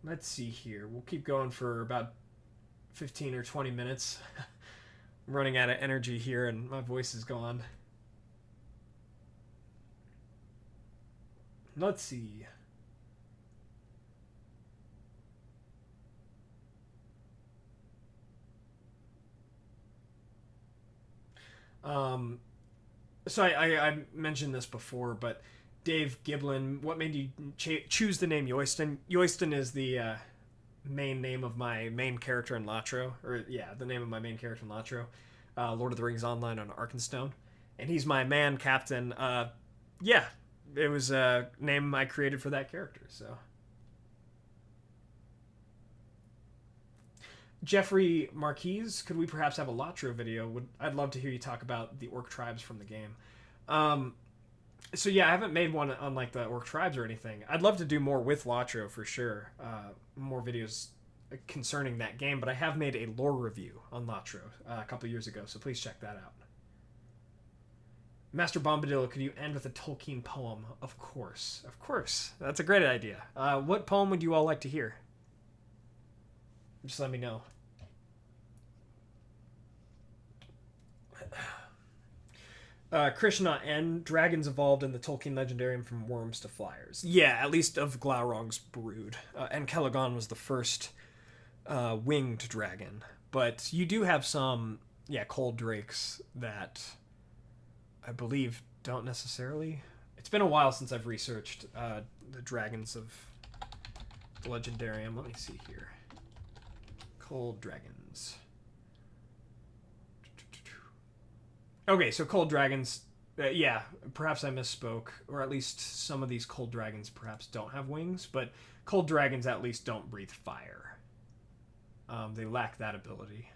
Speaker 1: Let's see here. We'll keep going for about 15 or 20 minutes. I'm running out of energy here and my voice is gone. Let's see. So I mentioned this before, but Dave Giblin, what made you choose the name Yoiston? Yoiston is the main name of my main character in Latro, or yeah, the name of my main character in Latro, Lord of the Rings Online on Arkenstone, and he's my man captain. Yeah, it was a name I created for that character. So, Jeffrey Marquise, could we perhaps have a Latro video? I'd love to hear you talk about the orc tribes from the game. So yeah, I haven't made one on like the orc tribes or anything. I'd love to do more with Latro for sure. More videos concerning that game, but I have made a lore review on Latro a couple years ago, so please check that out. Master Bombadil, could you end with a Tolkien poem? Of course. That's a great idea. What poem would you all like to hear? Just let me know. Krishna N. Dragons evolved in the Tolkien legendarium from worms to flyers. Yeah, at least of Glaurung's brood. And Celagon was the first winged dragon. But you do have some, cold drakes that I believe don't necessarily... It's been a while since I've researched the dragons of the legendarium. Let me see here. Cold dragons. Okay, so cold dragons, perhaps I misspoke, or at least some of these cold dragons perhaps don't have wings, but cold dragons at least don't breathe fire. They lack that ability.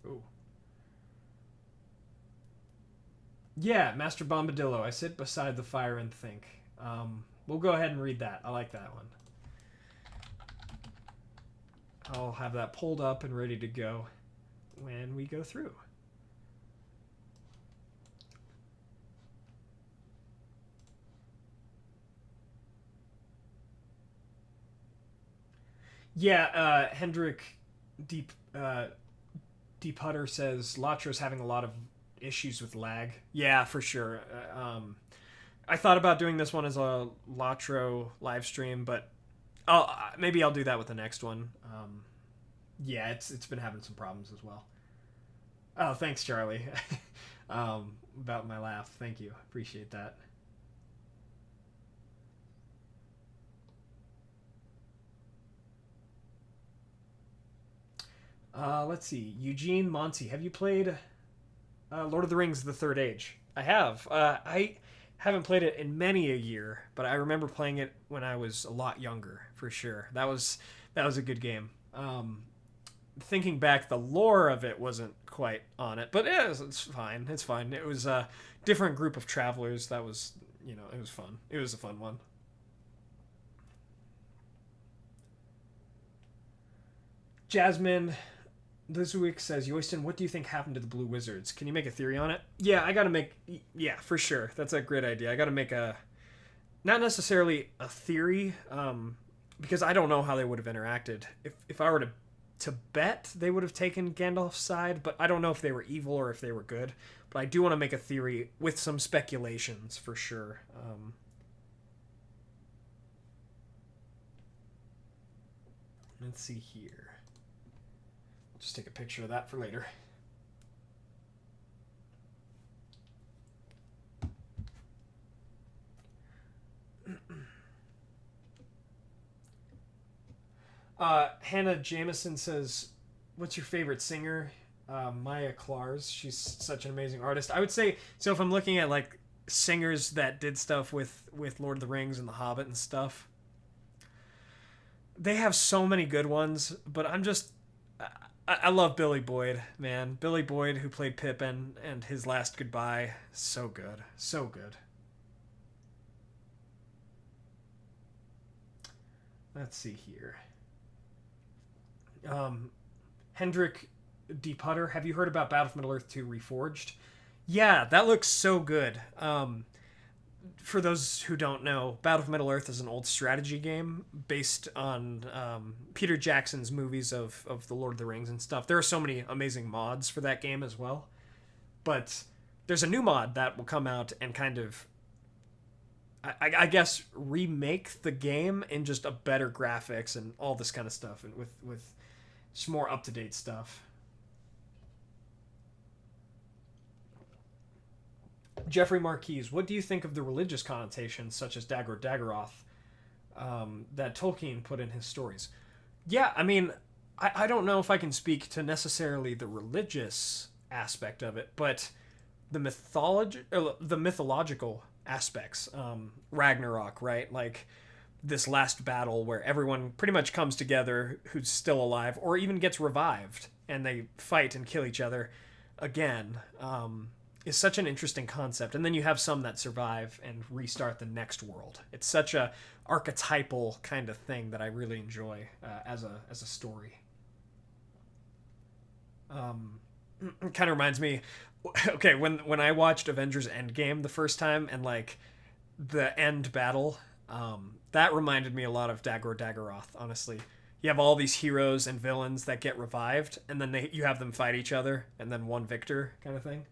Speaker 1: Ooh. Yeah, Master Bombadillo, I sit beside the fire and think. We'll go ahead and read that. I like that one. I'll have that pulled up and ready to go when we go through. Yeah, Hendrik Deep Hutter says Latro's having a lot of issues with lag. Yeah, for sure. I thought about doing this one as a Latro live stream, but maybe I'll do that with the next one. Yeah, it's been having some problems as well. Oh, thanks, Charlie. About my laugh. Thank you. Appreciate that. Let's see. Eugene Monty, have you played Lord of the Rings: The Third Age? I have. I haven't played it in many a year, but I remember playing it when I was a lot younger, for sure. That was a good game. Thinking back, the lore of it wasn't quite on it, but it's fine. It's fine. It was a different group of travelers. That was, it was fun. It was a fun one. Jasmine this week says, Yoyston, what do you think happened to the Blue Wizards? Can you make a theory on it? Yeah, for sure. That's a great idea. I gotta make not necessarily a theory, because I don't know how they would have interacted. If I were to bet, they would have taken Gandalf's side, but I don't know if they were evil or if they were good. But I do want to make a theory with some speculations, for sure. Let's see here. Just take a picture of that for later. Hannah Jameson says, what's your favorite singer? Maya Klars. She's such an amazing artist. I would say, so if I'm looking at like singers that did stuff with Lord of the Rings and The Hobbit and stuff, they have so many good ones, but I love Billy Boyd, man. Billy Boyd, who played Pippin, and his last goodbye. So good. So good. Let's see here. Hendrik D. Putter, have you heard about Battle for Middle-earth 2 Reforged? Yeah, that looks so good. For those who don't know, Battle for Middle-earth is an old strategy game based on Peter Jackson's movies of the Lord of the Rings and stuff. There are so many amazing mods for that game as well. But there's a new mod that will come out and kind of, I guess, remake the game in just a better graphics and all this kind of stuff, and with just more up-to-date stuff. Jeffrey Marquise, what do you think of the religious connotations, such as Dagor Daggerath, that Tolkien put in his stories? Yeah, I mean, I don't know if I can speak to necessarily the religious aspect of it, but the mythological aspects. Ragnarok, right? Like this last battle where everyone pretty much comes together who's still alive, or even gets revived, and they fight and kill each other again. Is such an interesting concept. And then you have some that survive and restart the next world. It's such a archetypal kind of thing that I really enjoy as a story. It kind of reminds me, okay, when I watched Avengers Endgame the first time, and like the end battle, that reminded me a lot of Dagor Daggerath, honestly. You have all these heroes and villains that get revived, and then you have them fight each other, and then one victor kind of thing.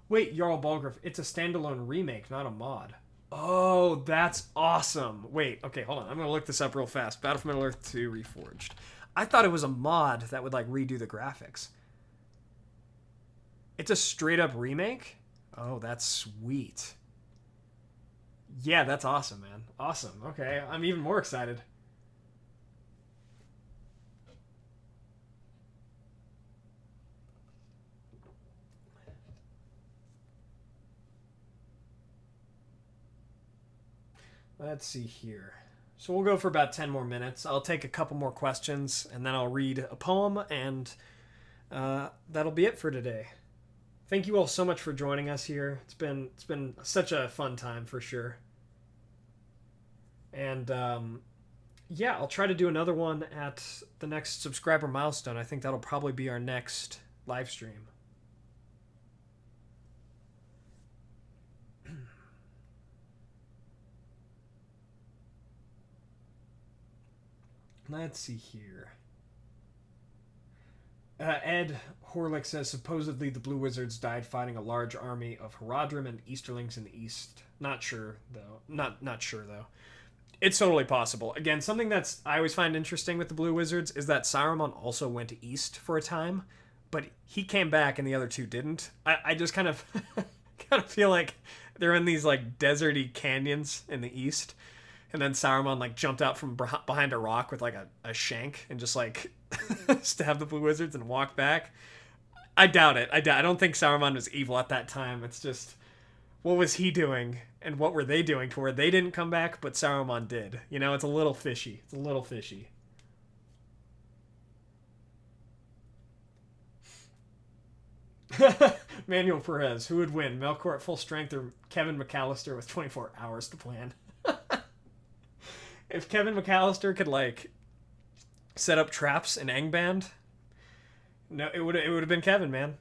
Speaker 1: Wait, Jarl Balgruff, it's a standalone remake, not a mod. Oh, that's awesome. Wait, okay, hold on. I'm going to look this up real fast. Battle for Middle-earth 2 Reforged. I thought it was a mod that would, like, redo the graphics. It's a straight-up remake? Oh, that's sweet. Yeah, that's awesome, man. Awesome. Okay, I'm even more excited. Let's see here. So we'll go for about 10 more minutes. I'll take a couple more questions, and then I'll read a poem, and that'll be it for today. Thank you all so much for joining us here. It's been such a fun time, for sure. And yeah, I'll try to do another one at the next subscriber milestone. I think that'll probably be our next live stream. Let's see here. Ed Horlick says, supposedly the Blue Wizards died fighting a large army of Haradrim and Easterlings in the east. Not sure, though. Not sure, though. It's totally possible. Again, something that's I always find interesting with the Blue Wizards is that Saruman also went east for a time, but he came back and the other two didn't. I just kind of kind of feel like they're in these like deserty canyons in the east, and then Saruman like jumped out from behind a rock with like a shank and just like stabbed the Blue Wizards and walked back. I doubt it. I don't think Saruman was evil at that time. It's just, what was he doing and what were they doing to where they didn't come back but Saruman did? You know, it's a little fishy. It's a little fishy. Manuel Perez, who would win? Melkor at full strength or Kevin McAllister with 24 hours to plan? If Kevin McAllister could like set up traps in Angband, no, it would have been Kevin, man.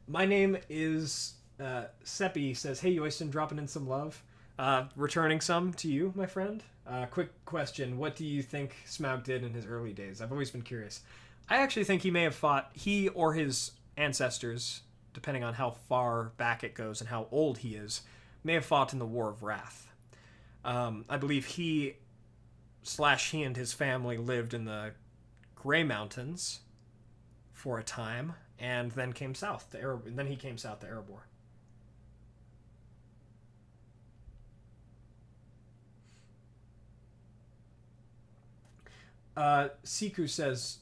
Speaker 1: My name is Seppi says, hey Yoyston, dropping in some love. Returning some to you, my friend. Quick question, what do you think Smaug did in his early days? I've always been curious. I actually think he may have fought, he or his ancestors, depending on how far back it goes and how old he is, may have fought in the War of Wrath. I believe he and his family lived in the Grey Mountains for a time, and then came south to then he came south to Erebor. Seku says,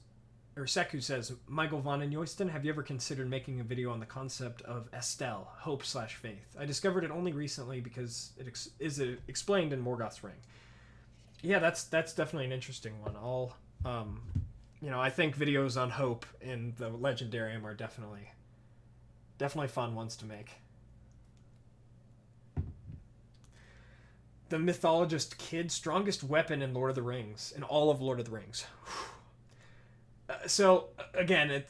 Speaker 1: Michael Von and Yoyston, have you ever considered making a video on the concept of Estelle, hope/faith? I discovered it only recently because it is explained in Morgoth's Ring. Yeah, that's definitely an interesting one. I think videos on hope in the Legendarium are definitely fun ones to make. The mythologist kid, strongest weapon in Lord of the Rings, in all of Lord of the Rings. So again,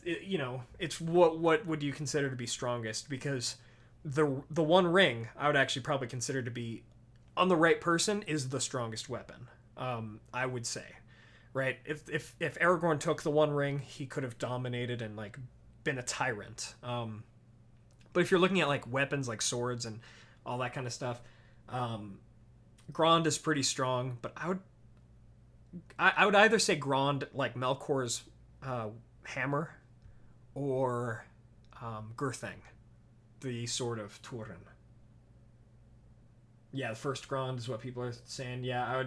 Speaker 1: it's what would you consider to be strongest? Because the One Ring I would actually probably consider to be, on the right person, is the strongest weapon. I would say, right? If Aragorn took the One Ring, he could have dominated and like been a tyrant. But if you're looking at like weapons like swords and all that kind of stuff, Grond is pretty strong. But I would either say Grond, like Melkor's hammer, or Gurthang, the sword of Turin. Yeah, the first Grond is what people are saying. Yeah.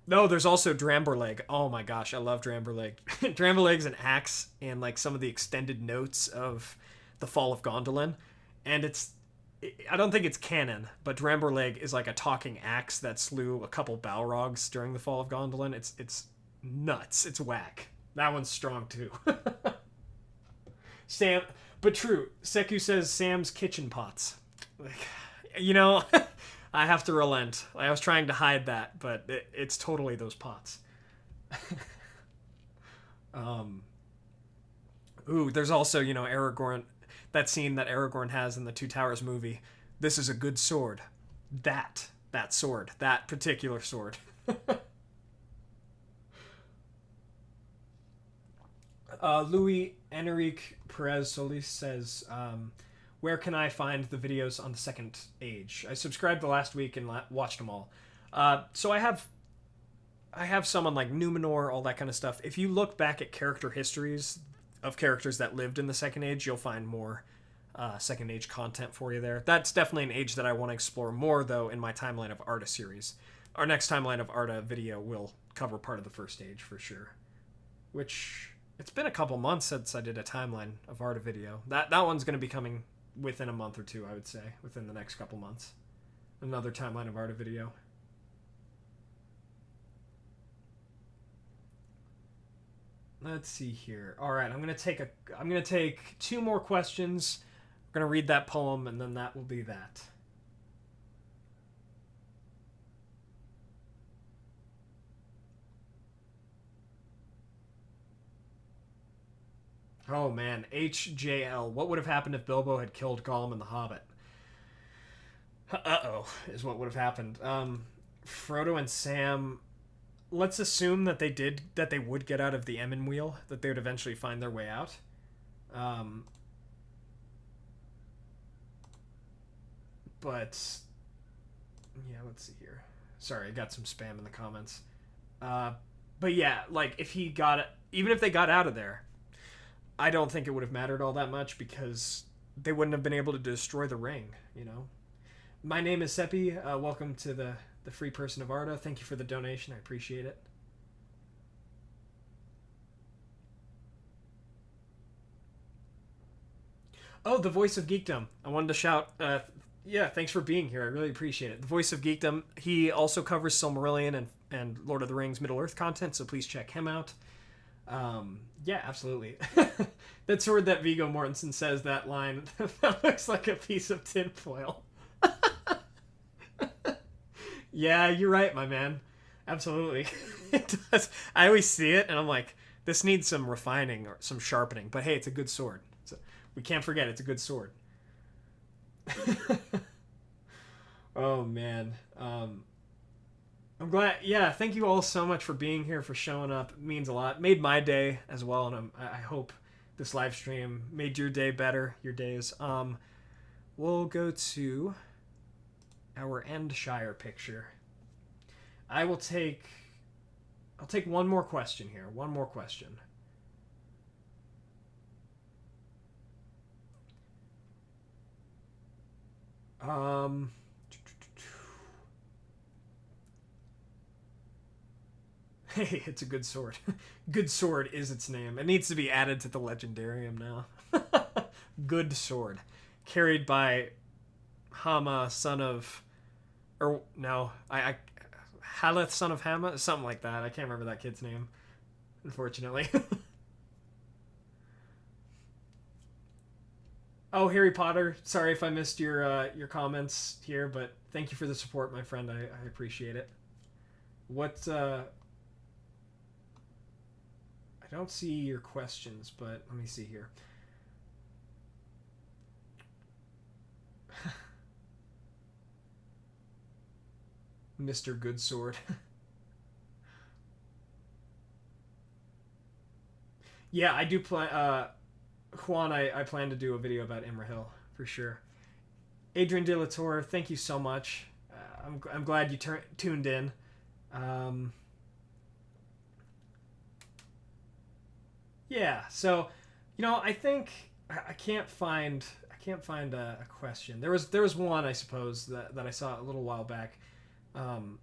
Speaker 1: No, there's also Dramborleg. Oh my gosh, I love Dramborleg. Dramborleg's an axe in like some of the extended notes of the Fall of Gondolin, and I don't think it's canon, but Dramborleg is like a talking axe that slew a couple Balrogs during the Fall of Gondolin. It's nuts. It's whack. That one's strong too. Sam, but true. Seku says Sam's kitchen pots. Like, I have to relent. I was trying to hide that, but it's totally those pots. There's also, Aragorn, that scene that Aragorn has in the Two Towers movie. This is a good sword. That sword. That particular sword. Louis Enrique Perez Solis says, where can I find the videos on the Second Age? I subscribed the last week and watched them all. So I have some on like Numenor, all that kind of stuff. If you look back at character histories of characters that lived in the Second Age, you'll find more Second Age content for you there. That's definitely an age that I want to explore more, though, in my Timeline of Arda series. Our next Timeline of Arda video will cover part of the First Age for sure. Which, it's been a couple months since I did a Timeline of Arda video. That one's going to be coming within a month or two, I would say, within the next couple months. Another Timeline of Arda video. Let's see here. All right, I'm gonna take 2 more questions. We're gonna read that poem, and then that will be that. Oh man, HJL. What would have happened if Bilbo had killed Gollum in The Hobbit? Uh-oh, is what would have happened. Frodo and Sam, let's assume that they would get out of the Emon Wheel, that they would eventually find their way out. But yeah, let's see here. Sorry, I got some spam in the comments. But yeah, like if he got it, even if they got out of there, I don't think it would have mattered all that much because they wouldn't have been able to destroy the ring, you know? My name is Seppi. Welcome to the Free Person of Arda. Thank you for the donation. I appreciate it. Oh, the Voice of Geekdom. I wanted to shout, yeah, thanks for being here. I really appreciate it. The Voice of Geekdom. He also covers Silmarillion and Lord of the Rings Middle-earth content, so please check him out. Yeah, absolutely. That sword that Viggo Mortensen says, that line, that looks like a piece of tinfoil. Yeah, you're right, my man. Absolutely. It does. I always see it, and I'm like, this needs some refining or some sharpening. But hey, it's a good sword. So we can't forget it's a good sword. Oh, man. I'm glad. Yeah, thank you all so much for being here, for showing up. It means a lot. It made my day as well, and I hope this live stream made your day better, your days. We'll go to our Endshire picture. I'll take one more question here. One more question. Hey, it's a good sword. Good sword is its name. It needs to be added to the legendarium now. Good sword. Carried by Hama, son of... Or, no, Haleth, son of Hama? Something like that. I can't remember that kid's name, unfortunately. Oh, Harry Potter. Sorry if I missed your comments here, but thank you for the support, my friend. I appreciate it. What, I don't see your questions, but let me see here. Mr. Goodsword. Yeah, I do plan. Juan, I plan to do a video about Imrahil for sure. Adrian De la Torre, thank you so much. I'm glad you tuned in. Yeah, so I think I can't find a question. There was one, I suppose, that I saw a little while back. So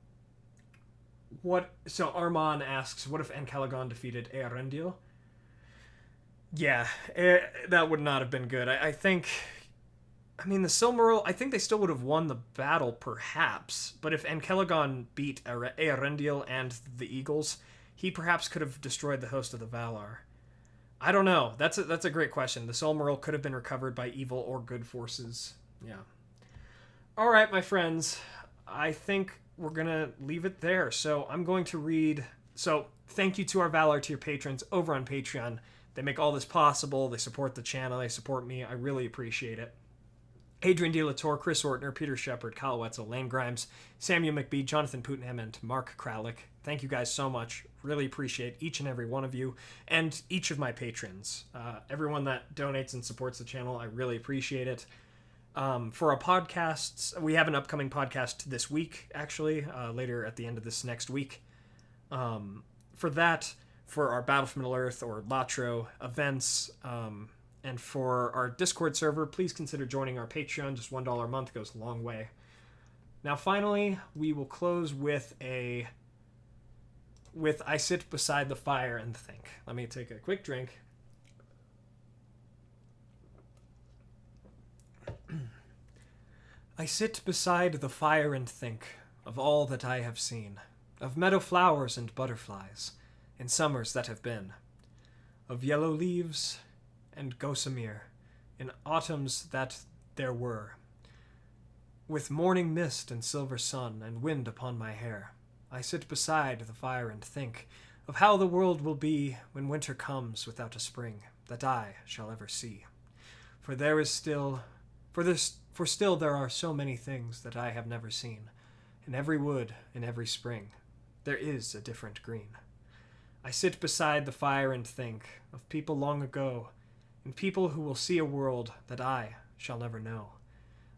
Speaker 1: Armand asks, what if Encalagon defeated Eärendil? Yeah, that would not have been good. I think, the Silmaril, I think they still would have won the battle, perhaps. But if Encalagon beat Eärendil and the Eagles, he perhaps could have destroyed the host of the Valar. I don't know. That's a great question. The Silmaril could have been recovered by evil or good forces. Yeah. All right, my friends. I think we're going to leave it there. So I'm going to read... So thank you to our Valar tier patrons over on Patreon. They make all this possible. They support the channel. They support me. I really appreciate it. Adrian De la Torre, Chris Ortner, Peter Sheppard, Kyle Wetzel, Lane Grimes, Samuel McBee, Jonathan Putnam, and Mark Kralick. Thank you guys so much. Really appreciate each and every one of you and each of my patrons. Everyone that donates and supports the channel, I really appreciate it. For our podcasts, we have an upcoming podcast this week, actually, later at the end of this next week. For that, for our Battle for Middle-earth or Latro events, and for our Discord server, please consider joining our Patreon. Just $1 a month goes a long way. Now, finally, we will close with I sit beside the fire and think. Let me take a quick drink. I sit beside the fire and think of all that I have seen, of meadow flowers and butterflies, in summers that have been, of yellow leaves and gossamer, in autumns that there were, with morning mist and silver sun and wind upon my hair. I sit beside the fire and think of how the world will be when winter comes without a spring that I shall ever see. For there is still For still there are so many things that I have never seen. In every wood, in every spring, there is a different green. I sit beside the fire and think of people long ago, and people who will see a world that I shall never know.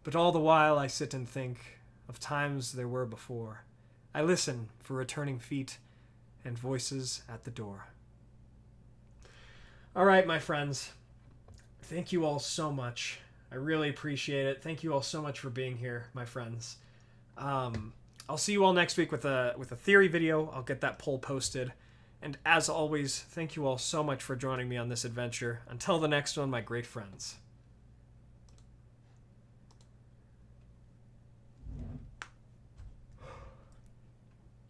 Speaker 1: But all the while I sit and think of times there were before. I listen for returning feet and voices at the door. All right, my friends. Thank you all so much. I really appreciate it. Thank you all so much for being here, my friends. I'll see you all next week with a theory video. I'll get that poll posted. And as always, thank you all so much for joining me on this adventure. Until the next one, my great friends.